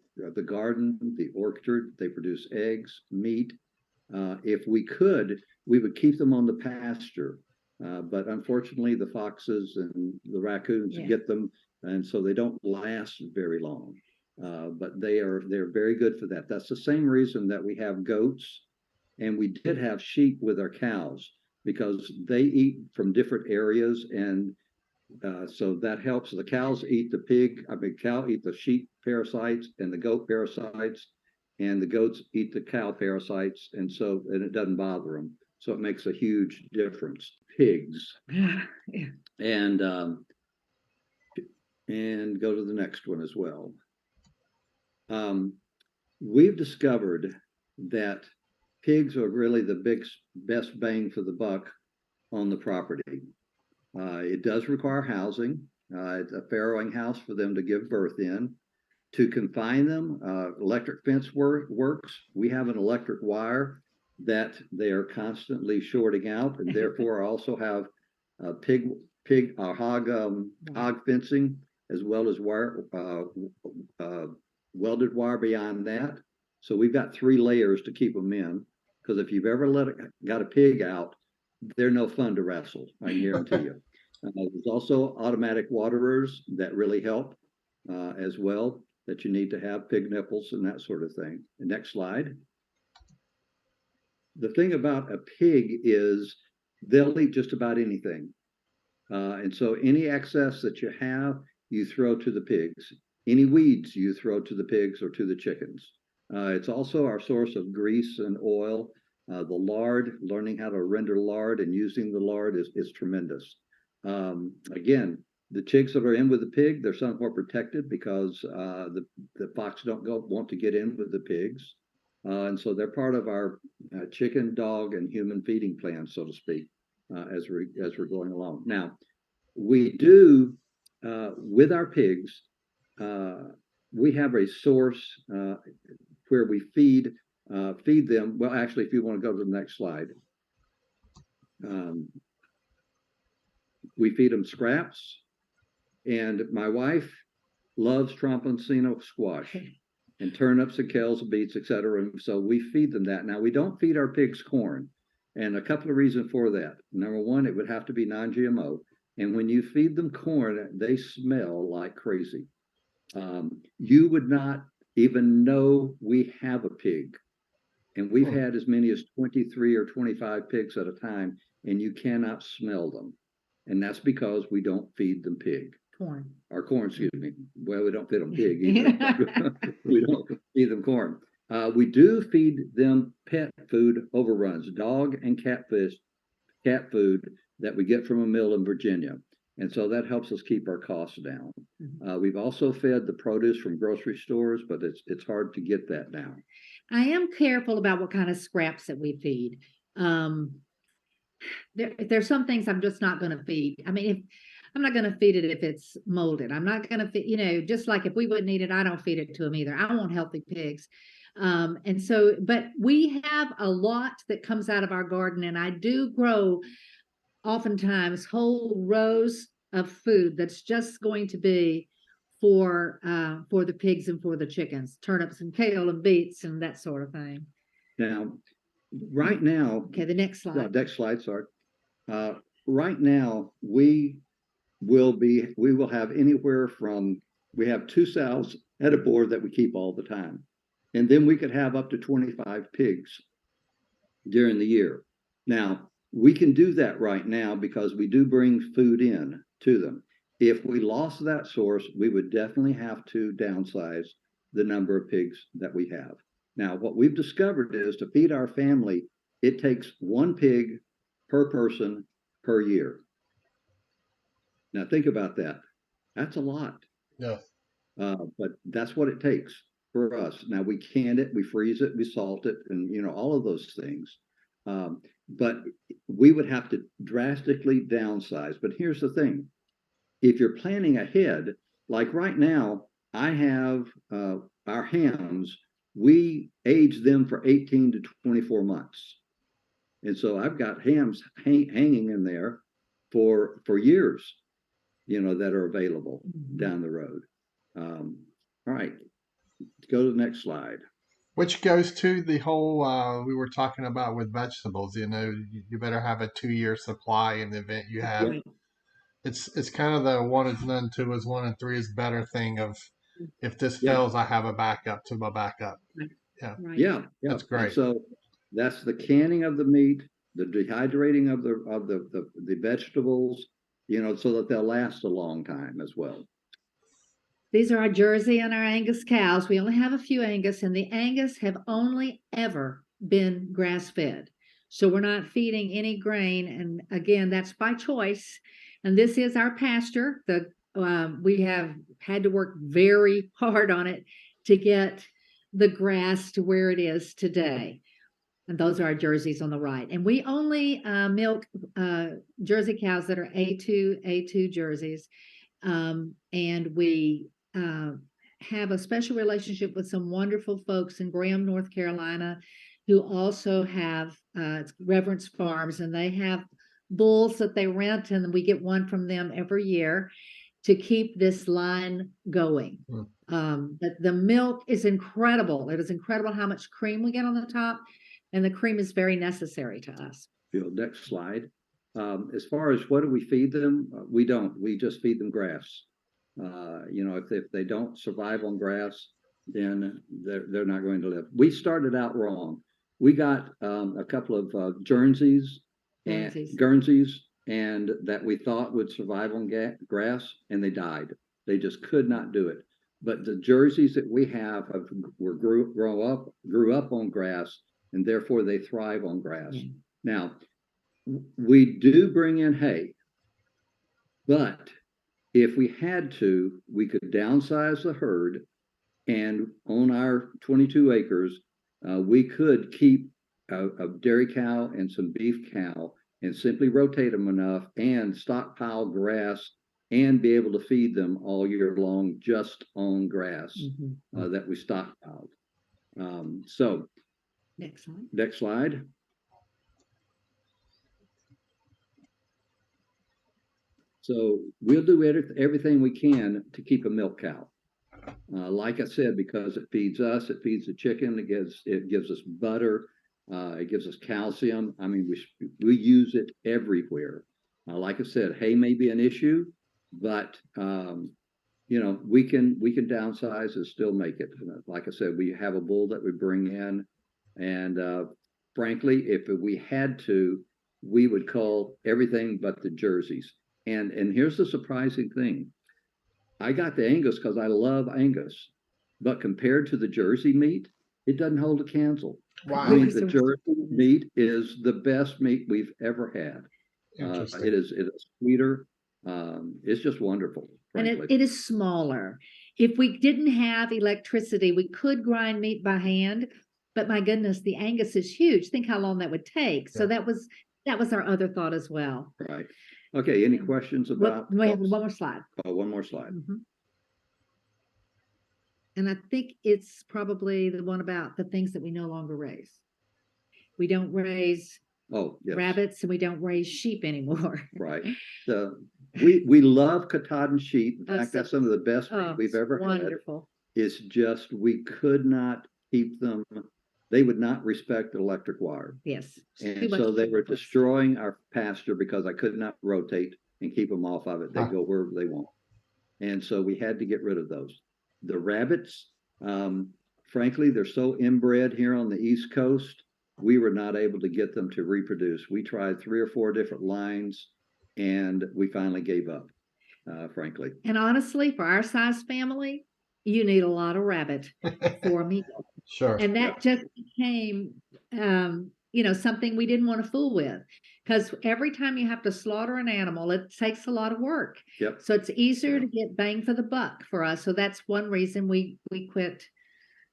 garden, the orchard. They produce eggs, meat. If we could, we would keep them on the pasture. But unfortunately, the foxes and the raccoons get them, and so they don't last very long. But they're very good for that. That's the same reason that we have goats, and we did have sheep with our cows, because they eat from different areas, and so that helps. The cows eat cow eat the sheep parasites and the goat parasites, and the goats eat the cow parasites, and it doesn't bother them. So it makes a huge difference. Pigs. And go to the next one as well. We've discovered that pigs are really the best bang for the buck on the property. It does require housing. It's a farrowing house for them to give birth in. To confine them, electric fence works. We have an electric wire that they are constantly shorting out, and therefore also have hog fencing, as well as wire, welded wire beyond that. So we've got 3 layers to keep them in, because if you've ever got a pig out, they're no fun to wrestle, I guarantee you. There's also automatic waterers that really help as well, that you need to have, pig nipples and that sort of thing. The next slide. The thing about a pig is they'll eat just about anything. And so any excess that you have, you throw to the pigs. Any weeds you throw to the pigs or to the chickens. It's also our source of grease and oil. The lard, learning how to render lard and using the lard is tremendous. Again, the chicks that are in with the pig, they're somewhat protected because the fox don't want to get in with the pigs. And so they're part of our chicken, dog, and human feeding plan, so to speak, as we're going along. Now, we do, with our pigs, we have a source where we feed them. Well, actually, if you want to go to the next slide. We feed them scraps. And my wife loves Tromponcino squash and turnips and kales and beets, etc. And so we feed them that. Now, we don't feed our pigs corn. And a couple of reasons for that. Number one, it would have to be non-GMO. And when you feed them corn, they smell like crazy. You would not even know we have a pig. And we've had as many as 23 or 25 pigs at a time, and you cannot smell them. And that's because we don't feed them pig. Corn. Or corn, excuse me. Well, we don't feed them pig either. We don't feed them corn. We do feed them pet food overruns, dog and cat food that we get from a mill in Virginia. And so that helps us keep our costs down. We've also fed the produce from grocery stores, but it's hard to get that now. I am careful about what kind of scraps that we feed. There's some things I'm just not going to feed. I mean, if I'm not going to feed it if it's molded. I'm not going to feed, just like if we wouldn't eat it, I don't feed it to them either. I want healthy pigs. And so, but we have a lot that comes out of our garden, and I do grow oftentimes whole rows of food that's just going to be for the pigs and for the chickens, turnips and kale and beets and that sort of thing. Now, right now. Okay, the next slide. Next slide, sorry. Right now, we will have anywhere from, we have 2 sows at a board that we keep all the time. And then we could have up to 25 pigs during the year. Now, we can do that right now because we do bring food in to them. If we lost that source, we would definitely have to downsize the number of pigs that we have. Now, what we've discovered is to feed our family, it takes 1 pig per person per year. Now, think about that. That's a lot. Yeah. But that's what it takes for us. Now, we can it, we freeze it, we salt it, and all of those things. But we would have to drastically downsize. But here's the thing. If you're planning ahead, like right now, I have our hams, we age them for 18 to 24 months. And so I've got hams hanging in there for years, that are available down the road. All right, let's go to the next slide. Which goes to the whole we were talking about with vegetables. You better have a 2-year supply in the event you have. Right. It's kind of the 1 is none, 2 is 1, and 3 is better thing of if this fails, I have a backup to my backup. Yeah. Right. Yeah, That's great. And so that's the canning of the meat, the dehydrating of the vegetables, so that they'll last a long time as well. These are our Jersey and our Angus cows. We only have a few Angus, and the Angus have only ever been grass-fed. So we're not feeding any grain. And again, that's by choice. And this is our pasture. We have had to work very hard on it to get the grass to where it is today. And those are our Jerseys on the right. And we only milk Jersey cows that are A2 Jerseys. And we have a special relationship with some wonderful folks in Graham, North Carolina, who also have Reverence Farms, and they have bulls that they rent, and we get one from them every year to keep this line going. But the milk is incredible. It is incredible how much cream we get on the top, and the cream is very necessary to us. Next slide. As far as what do we feed them, we don't. We just feed them grass. If they don't survive on grass, then they're not going to live. We started out wrong. We got a couple of Guernseys, and that we thought would survive on grass, and they died. They just could not do it. But the Jerseys that we have grew up on grass, and therefore they thrive on grass. Now, we do bring in hay, but if we had to, we could downsize the herd, and on our 22 acres, we could keep a dairy cow and some beef cow and simply rotate them enough and stockpile grass and be able to feed them all year long just on grass that we stockpiled. So next slide. So we'll do everything we can to keep a milk cow. Like I said, because it feeds us, it feeds the chicken, it gives us butter, it gives us calcium. I mean, we use it everywhere. Like I said, hay may be an issue, but we can downsize and still make it. Like I said, we have a bull that we bring in, and frankly, if we had to, we would cull everything but the jerseys. And here's the surprising thing. I got the Angus because I love Angus, but compared to the Jersey meat, it doesn't hold a candle. Wow. I mean, the Jersey meat is the best meat we've ever had. It is sweeter. It's just wonderful, frankly. And it is smaller. If we didn't have electricity, we could grind meat by hand, but my goodness, the Angus is huge. Think how long that would take. So that was our other thought as well. Right. Okay. Any questions about? We have one more slide. Oh, one more slide. And I think it's probably the one about the things that we no longer raise. We don't raise rabbits, and we don't raise sheep anymore. Right. We love Katahdin sheep. In fact, that's some of the best meat we've ever had. Wonderful. It's just we could not keep them. They would not respect the electric wire. Yes. And so they were destroying our pasture because I could not rotate and keep them off of it. They go wherever they want. And so we had to get rid of those. The rabbits, frankly, they're so inbred here on the East Coast. We were not able to get them to reproduce. We tried 3 or 4 different lines, and we finally gave up, frankly. And honestly, for our size family, you need a lot of rabbit for a meal. Sure. And that just became, something we didn't want to fool with, because every time you have to slaughter an animal, it takes a lot of work. Yep. So it's easier to get bang for the buck for us. So that's one reason we quit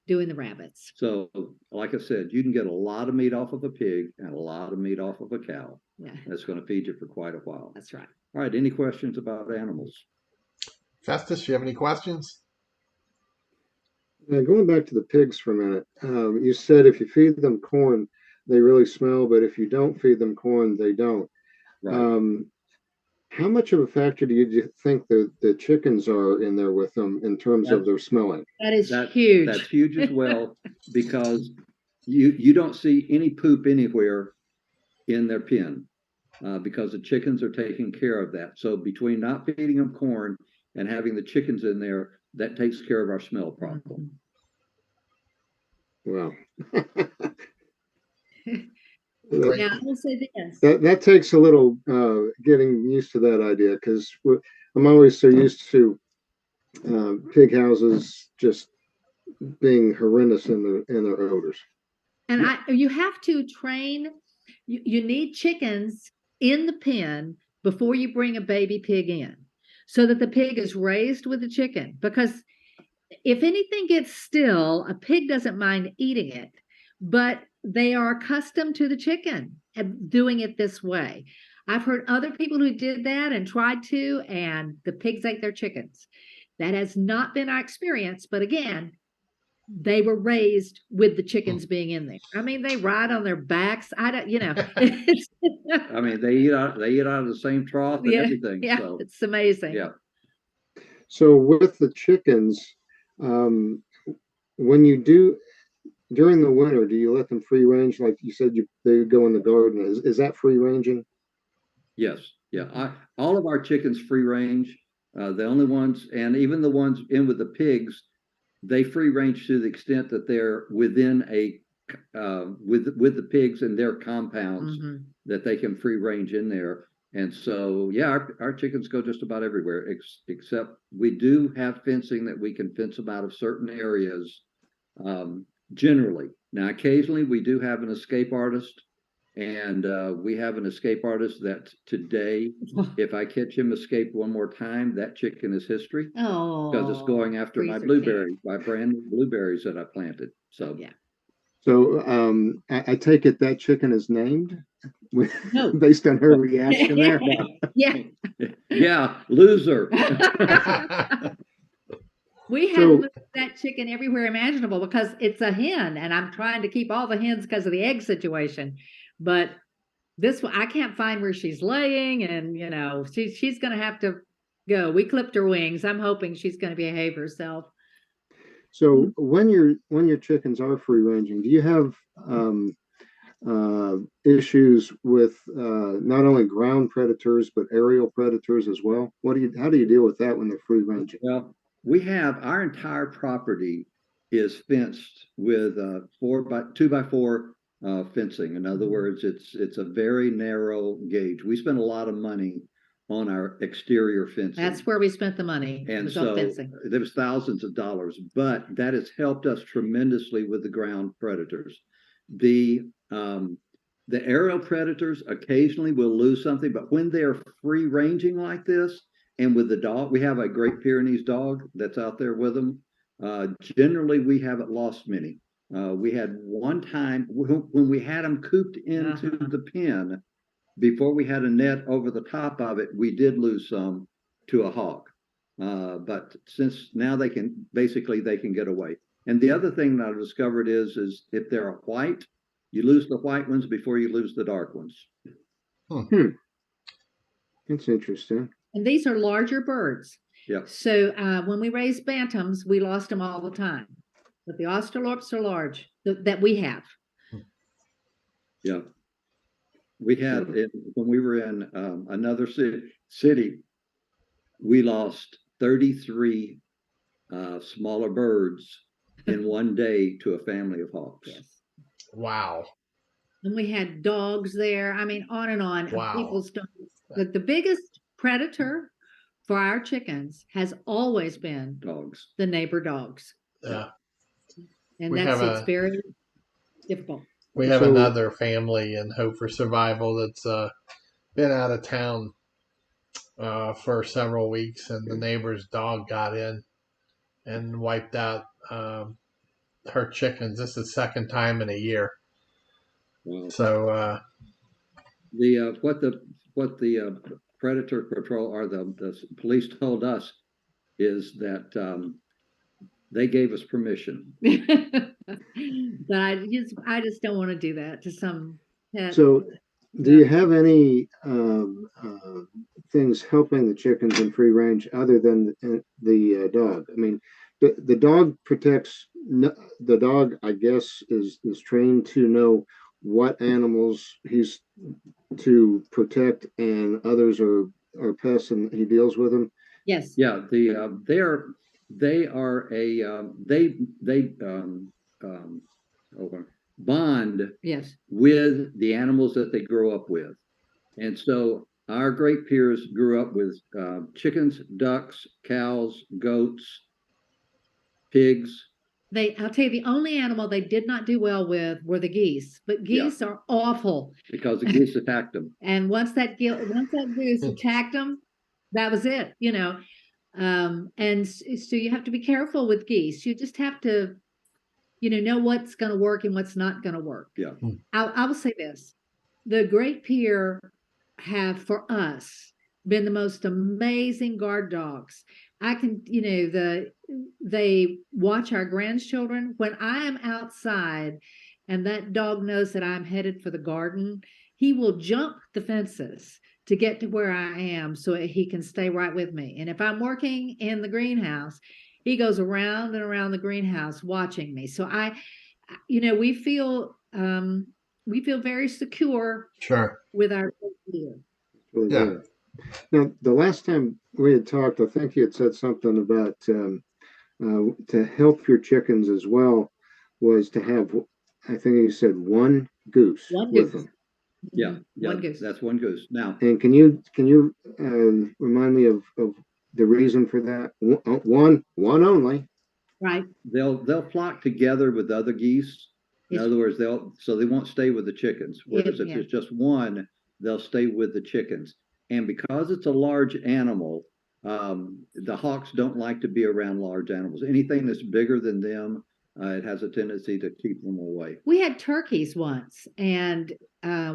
doing the rabbits. So, like I said, you can get a lot of meat off of a pig and a lot of meat off of a cow. Yeah. That's going to feed you for quite a while. That's right. All right. Any questions about animals? Festus, you have any questions? Going back to the pigs for a minute, you said if you feed them corn, they really smell, but if you don't feed them corn, they don't. Right. How much of a factor do you think the chickens are in there with them in terms of their smelling? That is huge. That's huge as well, because you don't see any poop anywhere in their pen, because the chickens are taking care of that. So between not feeding them corn and having the chickens in there, that takes care of our smell problem. Wow. Now, I will say this. That takes a little getting used to that idea, because I'm always so used to pig houses just being horrendous in their odors. And you have to train. You need chickens in the pen before you bring a baby pig in, so that the pig is raised with the chicken. Because if anything gets still, a pig doesn't mind eating it, but they are accustomed to the chicken and doing it this way. I've heard other people who did that and tried to, and the pigs ate their chickens. That has not been our experience, but again, they were raised with the chickens being in there. I mean, they ride on their backs. I mean, they eat out of the same trough and everything. Yeah, so. It's amazing. Yeah. So with the chickens, when you do during the winter, do you let them free range? Like you said, they go in the garden. Is that free ranging? Yes. Yeah. All of our chickens free range. The only ones, and even the ones in with the pigs, they free range to the extent that they're within with the pigs and their compounds, that they can free range in there. And so, yeah, our chickens go just about everywhere, except we do have fencing that we can fence them out of certain areas. Generally. Now, occasionally we do have an escape artist, and we have an escape artist that today, if I catch him escape one more time, that chicken is history. Oh, because it's going after my blueberries, my brand new blueberries that I planted. So yeah. So I take it that chicken is named No. based on her reaction there. Yeah. Yeah, loser. We have moved that chicken everywhere imaginable because it's a hen, and I'm trying to keep all the hens because of the egg situation. But this one, I can't find where she's laying, and she's going to have to go. We clipped her wings. I'm hoping she's going to behave herself. So when your chickens are free ranging, do you have issues with not only ground predators but aerial predators as well? How do you deal with that when they're free ranging? Well, we have our entire property is fenced with 2x4 fencing. In other words, it's a very narrow gauge. We spend a lot of money on our exterior fencing. That's where we spent the money. And was on so fencing. there was thousands of dollars, but that has helped us tremendously with the ground predators. The aerial predators occasionally will lose something, but when they're free ranging like this, and with the dog, we have a Great Pyrenees dog that's out there with them. Generally, we haven't lost many. We had one time when we had them cooped into the pen, before we had a net over the top of it, we did lose some to a hawk. But since now they can get away. And the other thing that I've discovered is if they're a white, you lose the white ones before you lose the dark ones. That's interesting. And these are larger birds. Yeah. So when we raise bantams, we lost them all the time. But the Australorps are large that we have. Yeah. We had when we were in another city, we lost 33 smaller birds in one day to a family of hawks. Yes. Wow. And we had dogs there. I mean, on and on. Wow. People's dogs. But the biggest predator for our chickens has always been Dogs. the neighbor dogs. Yeah. And it's very difficult. We have another family in Hope for Survival that's been out of town for several weeks, and the neighbor's dog got in and wiped out her chickens. This is the second time in a year. Wow. So what the predator patrol or the police told us is that they gave us permission. But I just don't want to do that to some pet. So do you have any things helping the chickens in free range other than the dog? I mean, the dog protects. The dog, I guess, is trained to know what animals he's to protect, and others are pests, and he deals with them. Yes. Yeah. They bond Yes. with the animals that they grow up with. And so our Great Pyres grew up with chickens, ducks, cows, goats, pigs. I'll tell you, the only animal they did not do well with were the geese. But geese are awful because the geese attacked them. And once that goose attacked them, that was it. And so you have to be careful with geese. You just have to, know what's going to work and what's not going to work. Yeah. I will say this: the Great Pyre have for us been the most amazing guard dogs. I can, they watch our grandchildren. When I am outside and that dog knows that I'm headed for the garden, he will jump the fences to get to where I am so he can stay right with me. And if I'm working in the greenhouse, he goes around and around the greenhouse watching me. So we feel very secure. Sure. With our deer. Really good. Now, the last time we had talked, I think you had said something about to help your chickens as well was to have, I think you said one goose with them. Yeah, one goose. That's one goose. Now, and can you remind me of the reason for that? One only. Right. They'll flock together with other geese. In other words, they won't stay with the chickens. Whereas if there's just one, they'll stay with the chickens. And because it's a large animal, the hawks don't like to be around large animals. Anything that's bigger than them, it has a tendency to keep them away. We had turkeys once, and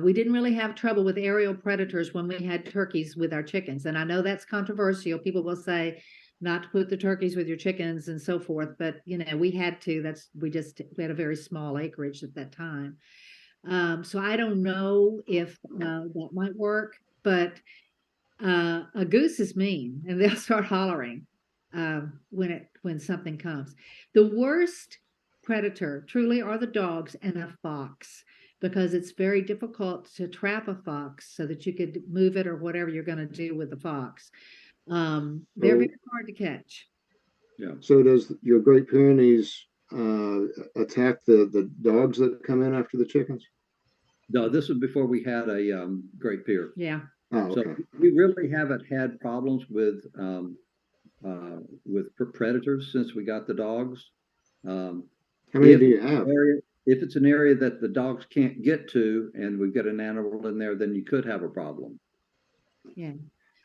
we didn't really have trouble with aerial predators when we had turkeys with our chickens. And I know that's controversial. People will say not to put the turkeys with your chickens and so forth, but we had to. We had a very small acreage at that time. So I don't know if that might work, but a goose is mean and they'll start hollering when something comes. The worst predator truly are the dogs and a fox because it's very difficult to trap a fox so that you could move it or whatever you're going to do with the fox. They're So, very hard to catch. Yeah. so does your Great Pyrenees attack the dogs that come in after the chickens? No, this was before we had a Great Pyr. Yeah. Oh, So okay. we really haven't had problems with predators since we got the dogs. Um, How many if do you it's an have? area, if it's an area that the dogs can't get to, and we've got an animal in there, then you could have a problem. Yeah.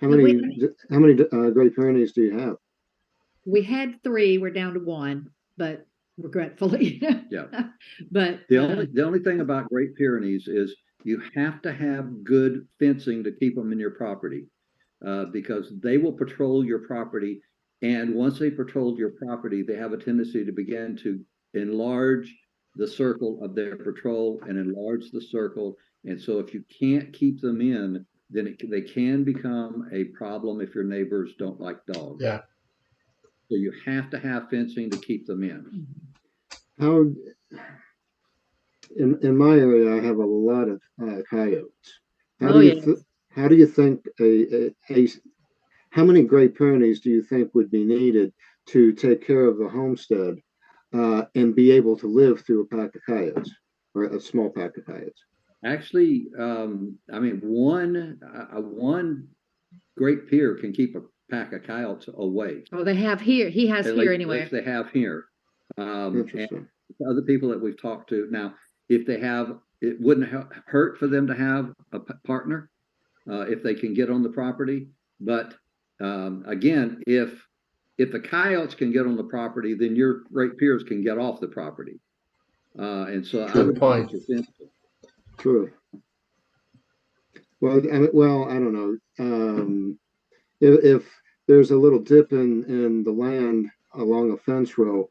How And many how many Great Pyrenees do you have? we had three, we're down to one, but regretfully. Yeah. But The only thing about Great Pyrenees is you have to have good fencing to keep them in your property, because they will patrol your property, and once they patrol your property, they have a tendency to begin to enlarge the circle of their patrol and enlarge the circle. And so if you can't keep them in, then they can become a problem if your neighbors don't like dogs. Yeah. So you have to have fencing to keep them in. How in my area, I have a lot of coyotes. How oh do you yeah, how do you think how many Great Pyrenees do you think would be needed to take care of the homestead and be able to live through a pack of coyotes or a small pack of coyotes? Actually, I mean, one Great Pyr can keep a pack of coyotes away. oh they have here. He has At here least anyway. they have here. And Interesting. other people that we've talked to now, if they have, it wouldn't hurt for them to have a partner if they can get on the property. But again, if the coyotes can get on the property, then your Great Pyrs can get off the property. And so I Good would look point. at your fence. True. Well, I don't know. If there's a little dip in the land along a fence row,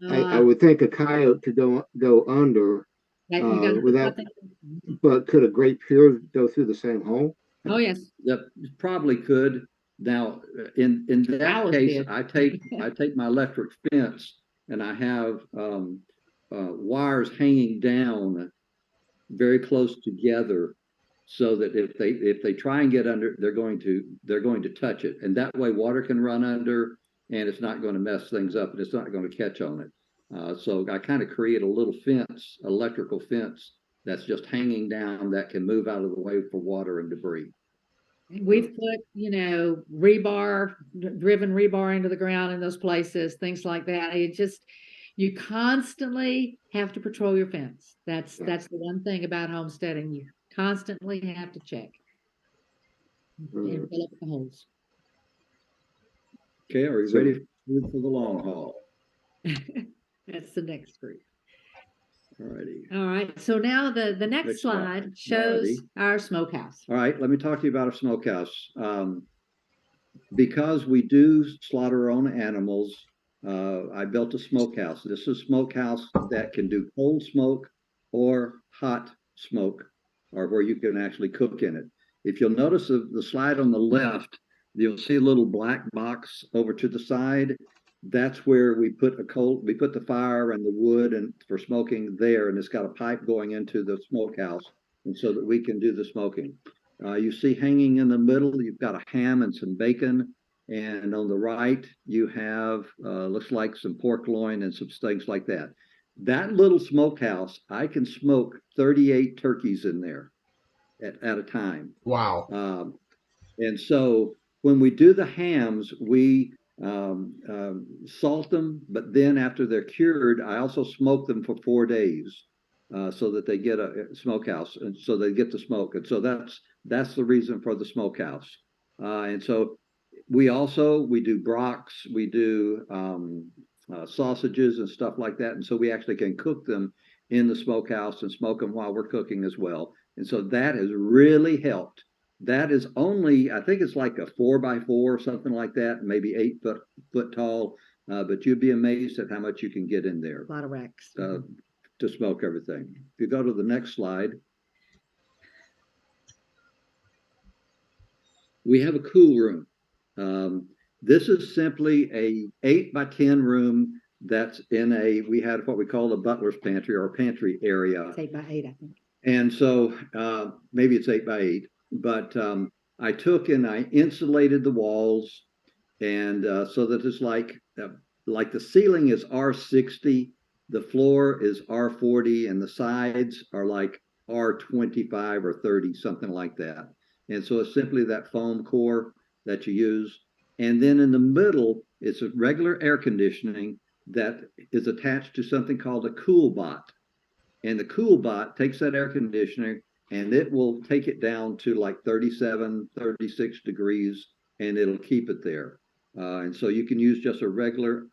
I Uh, would think a coyote could go under that you got to put without. something. But could a Great Pyr go through the same hole? Oh yes, That probably could. Now, in that owls case, did. I take my electric fence and I have wires hanging down very close together, so that if they try and get under, they're going to touch it, and that way water can run under, and it's not going to mess things up, and it's not going to catch on it. So I kind of create a little fence, electrical fence that's just hanging down that can move out of the way for water and debris. We've put, rebar, driven rebar into the ground in those places, things like that. It just, you constantly have to patrol your fence. That's the one thing about homesteading. You constantly have to check and fill up the holes. Okay, are you ready for the long haul? That's the next group. Alrighty. All right. So now the next Next slide slide. shows Alrighty. our smokehouse. All right, let me talk to you about a smokehouse. Because we do slaughter our own animals, I built a smokehouse. This is a smokehouse that can do cold smoke or hot smoke, or where you can actually cook in it. If you'll notice the slide on the left, you'll see a little black box over to the side. That's where we put the fire and the wood and for smoking there, and it's got a pipe going into the smokehouse, and so that we can do the smoking. You see hanging in the middle, you've got a ham and some bacon. And on the right, you have, looks like some pork loin and some things like that. That little smokehouse, I can smoke 38 turkeys in there at a time. Wow. And so when we do the hams, we salt them, but then after they're cured, I also smoke them for 4 days. So that they get a smokehouse, and so they get the smoke, and so that's the reason for the smokehouse. And so we do brocks, we do sausages and stuff like that, and so we actually can cook them in the smokehouse and smoke them while we're cooking as well. And so that has really helped. That is only, I think it's like a 4x4 or something like that, maybe 8 foot tall. But you'd be amazed at how much you can get in there. A lot of racks. to smoke everything. If you go to the next slide, we have a cool room. This is simply a 8x10 room that's in we had what we call a butler's pantry or a pantry area. It's 8x8, I think. And so maybe it's 8x8, but I took and I insulated the walls, and so that it's like the ceiling is R60, the floor is R40, and the sides are like R25 or 30, something like that. And so it's simply that foam core that you use. And then in the middle, it's a regular air conditioning that is attached to something called a cool bot. And the cool bot takes that air conditioner and it will take it down to like 37, 36 degrees, and it'll keep it there. And so you can use just a regular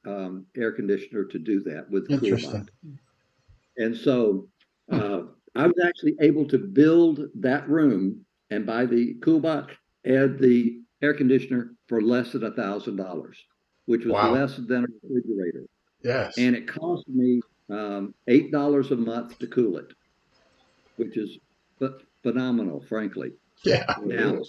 air conditioner to do that with the cool bot. And so I was actually able to build that room and buy the cool bot and the air conditioner for less than $1,000, which was less than a refrigerator. Yes. And it cost me $8 a month to cool it, which is phenomenal, frankly. Yeah. Now,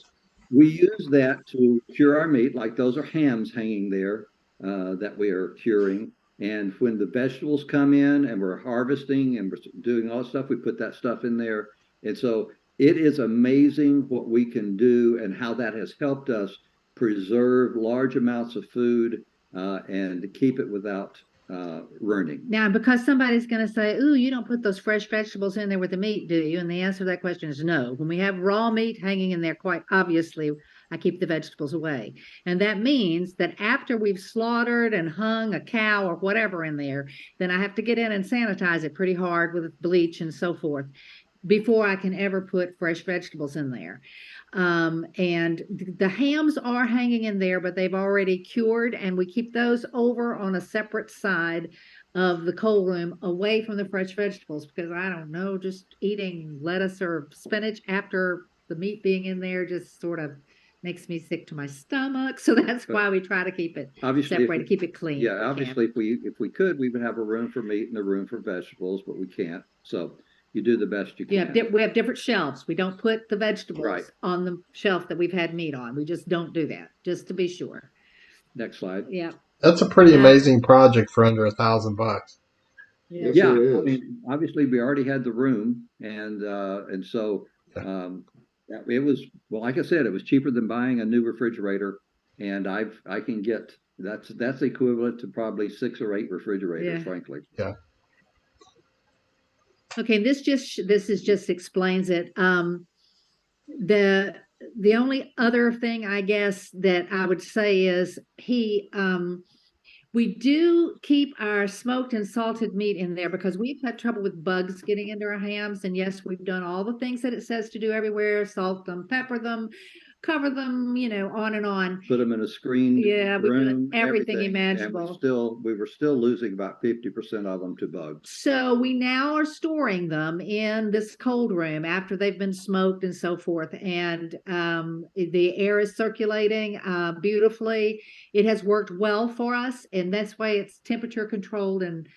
we use that to cure our meat, like those are hams hanging there that we are curing. And when the vegetables come in and we're harvesting and we're doing all that stuff, we put that stuff in there. And so it is amazing what we can do and how that has helped us preserve large amounts of food and keep it without ruining. Now, because somebody's going to say, ooh, you don't put those fresh vegetables in there with the meat, do you? And the answer to that question is no. When we have raw meat hanging in there, quite obviously, I keep the vegetables away. And that means that after we've slaughtered and hung a cow or whatever in there, then I have to get in and sanitize it pretty hard with bleach and so forth before I can ever put fresh vegetables in there. And the hams are hanging in there, but they've already cured, and we keep those over on a separate side of the cold room away from the fresh vegetables, because I don't know, just eating lettuce or spinach after the meat being in there just sort of makes me sick to my stomach. So that's why we try to keep it separated, keep it clean. Yeah, obviously, if we could, we would have a room for meat and a room for vegetables, but we can't. So you do the best you can. Yeah, we have different shelves. We don't put the vegetables on the shelf that we've had meat on. We just don't do that, just to be sure. Next slide. Yeah. That's a pretty amazing project for under $1,000. Yes, Yeah, it is. I mean, obviously we already had the room, and so it was, well, like I said, it was cheaper than buying a new refrigerator, and I can get that's equivalent to probably 6 or 8 refrigerators, frankly. Yeah. Okay, this just explains it. The only other thing I guess that I would say is we do keep our smoked and salted meat in there because we've had trouble with bugs getting into our hams. And yes, we've done all the things that it says to do everywhere: salt them, pepper them, cover them, on and on. Put them in a screened room, everything imaginable. And we were still losing about 50% of them to bugs. So we now are storing them in this cold room after they've been smoked and so forth. And the air is circulating beautifully. It has worked well for us, and that's why it's temperature controlled, and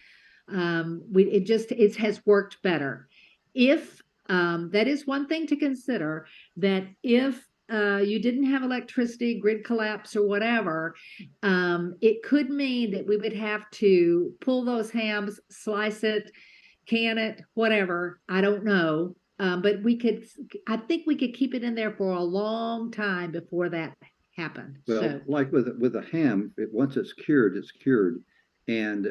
it has worked better. If that is one thing to consider, that if you didn't have electricity, grid collapse or whatever, it could mean that we would have to pull those hams, slice it, can it, whatever. I don't know. But I think we could keep it in there for a long time before that happened. Well, like with a ham, once it's cured, and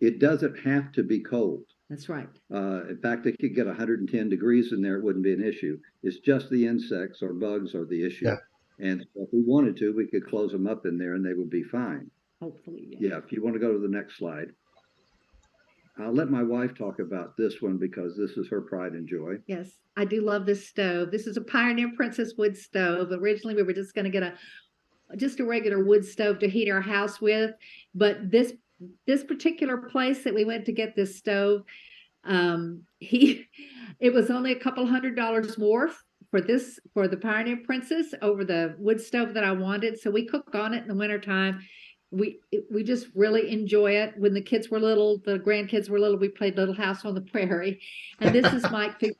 it doesn't have to be cold. That's right. In fact, it could get 110 degrees in there. It wouldn't be an issue. It's just the insects or bugs are the issue. Yeah. And if we wanted to, we could close them up in there and they would be fine. Hopefully. Yeah. If you want to go to the next slide. I'll let my wife talk about this one because this is her pride and joy. Yes, I do love this stove. This is a Pioneer Princess wood stove. Originally, we were just going to get just a regular wood stove to heat our house with. But this particular place that we went to get this stove, it was only a couple $100 more for the Pioneer Princess over the wood stove that I wanted. So we cook on it in the wintertime. we just really enjoy it. When the kids were little, the grandkids were little, we played Little House on the Prairie. And this is Mike fixing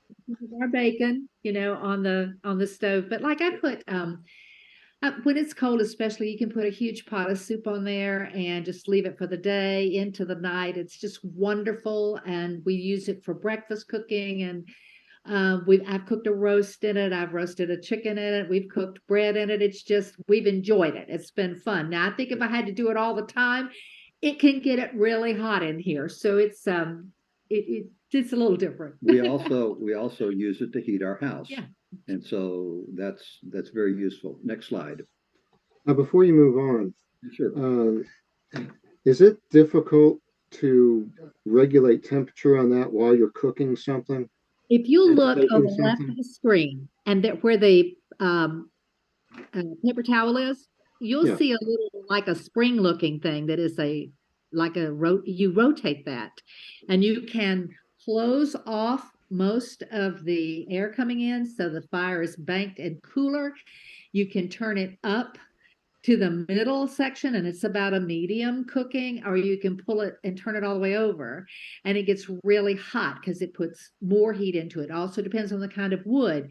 our bacon, on the stove. But like I put when it's cold, especially, you can put a huge pot of soup on there and just leave it for the day into the night. It's just wonderful. And we use it for breakfast cooking. And I've cooked a roast in it. I've roasted a chicken in it. We've cooked bread in it. It's just, we've enjoyed it. It's been fun. Now, I think if I had to do it all the time, it can get it really hot in here. So it's a little different. We also use it to heat our house. Yeah. And so that's very useful. Next slide. Now, before you move on, Sure. is it difficult to regulate temperature on that while you're cooking something? If you And look on baking the left something? of the screen and where the paper towel is, you'll Yeah. see a little like a spring looking thing that is you rotate that and you can close off most of the air coming in so the fire is banked and cooler. You can turn it up to the middle section and it's about a medium cooking, or you can pull it and turn it all the way over and it gets really hot because it puts more heat into it. Also depends on the kind of wood.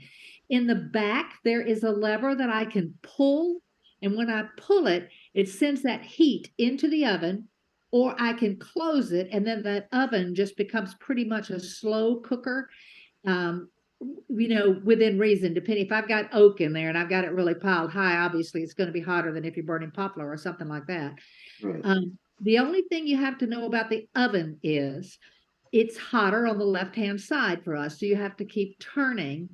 In the back, there is a lever that I can pull, and when I pull it, it sends that heat into the oven, or I can close it and then that oven just becomes pretty much a slow cooker. Um, within reason, depending if I've got oak in there and I've got it really piled high, obviously it's going to be hotter than if you're burning poplar or something like that. Right. The only thing you have to know about the oven is it's hotter on the left-hand side for us. So you have to keep turning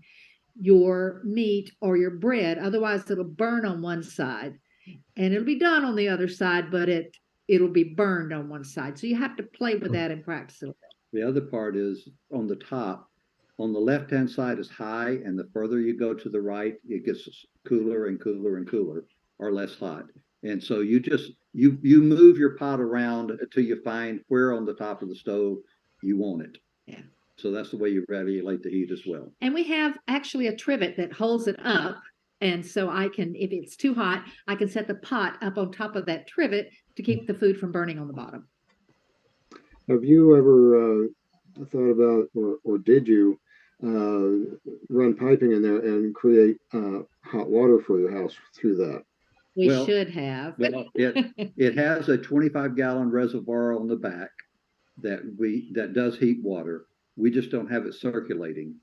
your meat or your bread. Otherwise it'll burn on one side and it'll be done on the other side, but it'll be burned on one side. So you have to play with that and practice it a bit. The other part is on the top, on the left-hand side is high, and the further you go to the right, it gets cooler and cooler and cooler, or less hot. And so you just you move your pot around until you find where on the top of the stove you want it. Yeah. So that's the way you regulate the heat as well. And we have actually a trivet that holds it up. And so I can, if it's too hot, I can set the pot up on top of that trivet to keep the food from burning on the bottom. Have you ever thought about, or did you run piping in there and create hot water for your house through that? We Well, should have. Well, it has a 25-gallon reservoir on the back that does heat water. We just don't have it circulating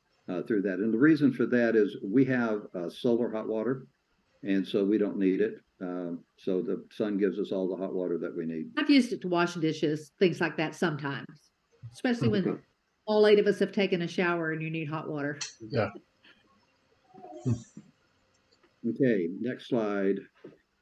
through that. And the reason for that is we have solar hot water, and so we don't need it. So the sun gives us all the hot water that we need. I've used it to wash dishes, things like that sometimes, especially when all 8 of us have taken a shower and you need hot water. Yeah. Okay, next slide.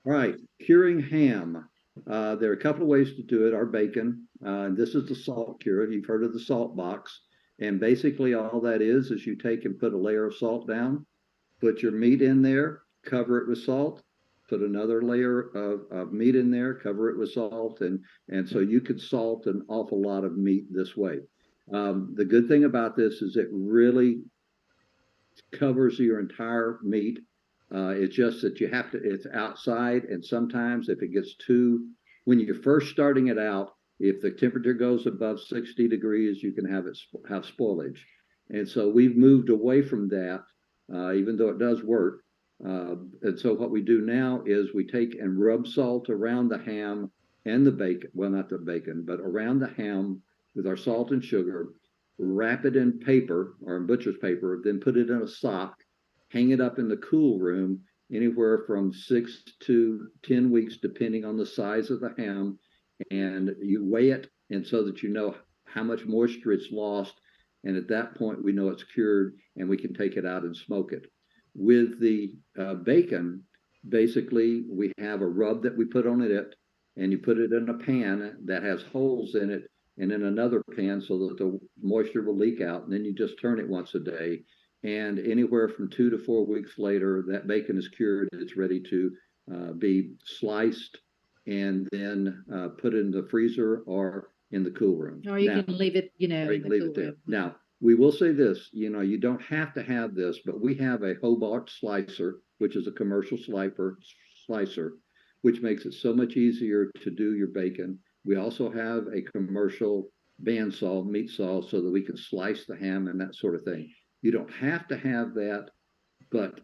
All right, curing ham. There are a couple of ways to do it. Our bacon. This is the salt cure. You've heard of the salt box. And basically all that is you take and put a layer of salt down, put your meat in there, cover it with salt, put another layer of meat in there, cover it with salt. And so you could salt an awful lot of meat this way. The good thing about this is it really covers your entire meat. It's just that it's outside, and sometimes if it gets when you're first starting it out, if the temperature goes above 60 degrees, you can have spoilage. And so we've moved away from that, even though it does work. And so what we do now is we take and rub salt around the ham and the bacon, well, not the bacon, but around the ham with our salt and sugar, wrap it in paper or in butcher's paper, then put it in a sock, hang it up in the cool room anywhere from 6 to 10 weeks, depending on the size of the ham. And you weigh it, and so that you know how much moisture it's lost. And at that point, we know it's cured, and we can take it out and smoke it. With the bacon, basically, we have a rub that we put on it, and you put it in a pan that has holes in it, and in another pan so that the moisture will leak out. And then you just turn it once a day. And anywhere from 2 to 4 weeks later, that bacon is cured. It's ready to be sliced and then put in the freezer or in the cool room. Or you can leave it, in the cool room. Now, we will say this, you don't have to have this, but we have a Hobart slicer, which is a commercial slicer. which makes it so much easier to do your bacon. We also have a commercial bandsaw, meat saw, so that we can slice the ham and that sort of thing. You don't have to have that, but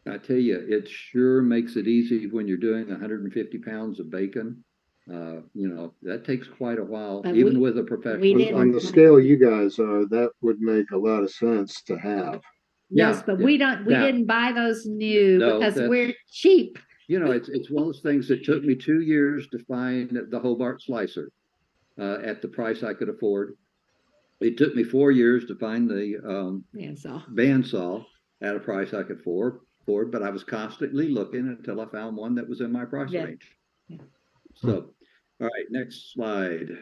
I tell you, it sure makes it easy when you're doing 150 pounds of bacon. That takes quite a while, But even we- with a we professional. didn't- On the scale you guys are, that would make a lot of sense to have. Yes, Yeah, but yeah. we That- didn't buy those new No, because that's- we're cheap. It's one of those things that took me 2 years to find the Hobart slicer at the price I could afford. It took me 4 years to find the bandsaw at a price I could afford, but I was constantly looking until I found one that was in my price range. Yeah. So, all right, next slide.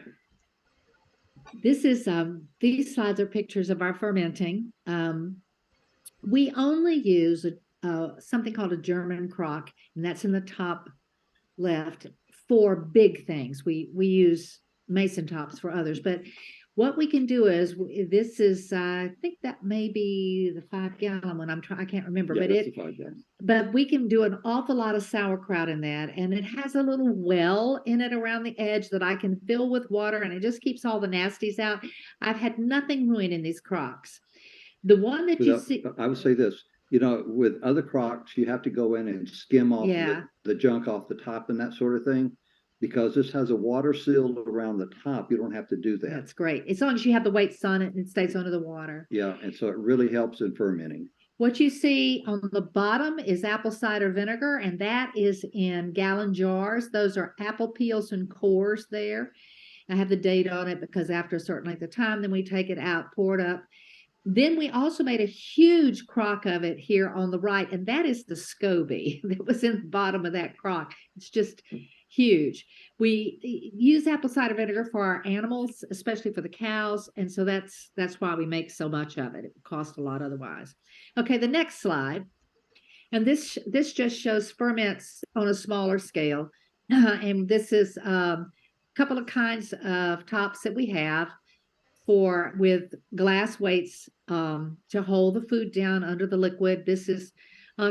This is these slides are pictures of our fermenting. We only use something called a German crock, and that's in the top left for big things. We use mason tops for others, but what we can do is this is I think that may be the 5-gallon one. I can't remember, Yeah, but that's the 5-gallon. but we can do an awful lot of sauerkraut in that, and it has a little well in it around the edge that I can fill with water, and it just keeps all the nasties out. I've had nothing ruin in these crocks. The one that you see, I would say this, with other crocks, you have to go in and skim off the junk off the top and that sort of thing. Because this has a water seal around the top, you don't have to do that. That's great. As long as you have the weights on it and it stays under the water. Yeah, and so it really helps in fermenting. What you see on the bottom is apple cider vinegar, and that is in gallon jars. Those are apple peels and cores there. I have the date on it because after a certain length of time, then we take it out, pour it up. Then we also made a huge crock of it here on the right, and that is the SCOBY that was in the bottom of that crock. It's just huge. We use apple cider vinegar for our animals, especially for the cows, and so that's why we make so much of it. It would cost a lot otherwise. Okay, the next slide, and this just shows ferments on a smaller scale, and this is a couple of kinds of tops that we have with glass weights to hold the food down under the liquid. This is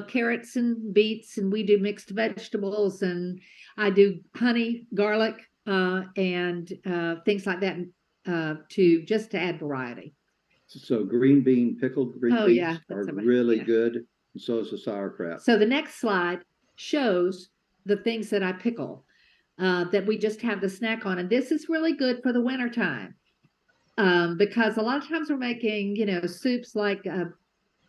carrots and beets, and we do mixed vegetables, and I do honey, garlic, and things like that to add variety. So pickled green beans are really good. And so is the sauerkraut. So the next slide shows the things that I pickle that we just have the snack on, and this is really good for the winter time. Because a lot of times we're making, soups like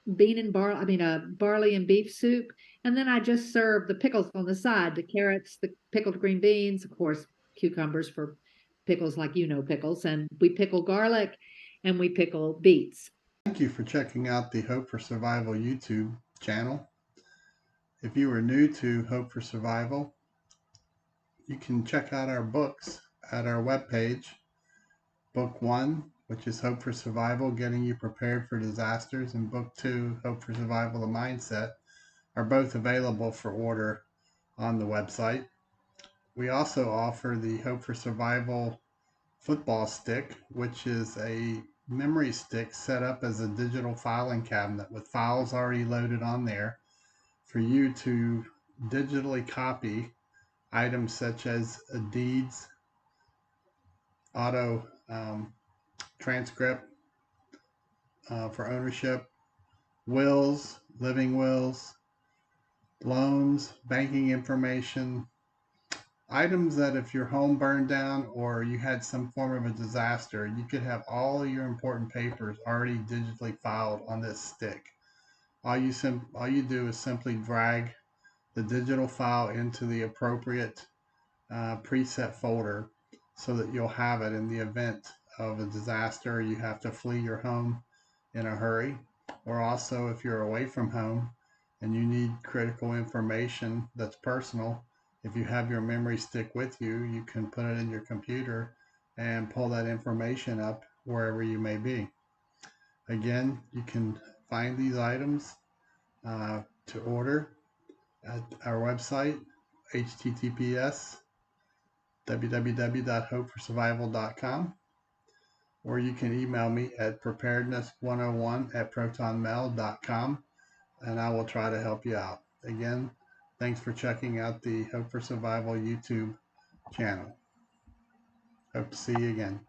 barley and beef soup. And then I just serve the pickles on the side, the carrots, the pickled green beans, of course, cucumbers for pickles like pickles. And we pickle garlic and we pickle beets. Thank you for checking out the Hope for Survival YouTube channel. If you are new to Hope for Survival, you can check out our books at our webpage. Book 1, which is Hope for Survival, Getting You Prepared for Disasters, and Book 2, Hope for Survival, The Mindset, are both available for order on the website. We also offer the Hope for Survival football stick, which is a memory stick set up as a digital filing cabinet with files already loaded on there for you to digitally copy items such as deeds, auto transcript for ownership, wills, living wills, loans, banking information, items that if your home burned down or you had some form of a disaster, you could have all your important papers already digitally filed on this stick. All you do is simply drag the digital file into the appropriate preset folder so that you'll have it in the event of a disaster. You have to flee your home in a hurry, or also if you're away from home and you need critical information that's personal, if you have your memory stick with you, you can put it in your computer and pull that information up wherever you may be. Again, you can find these items to order at our website, https www.hopeforsurvival.com, or you can email me at preparedness101@protonmail.com, and I will try to help you out. Again, Thanks for checking out the Hope for Survival YouTube channel. Hope to see you again.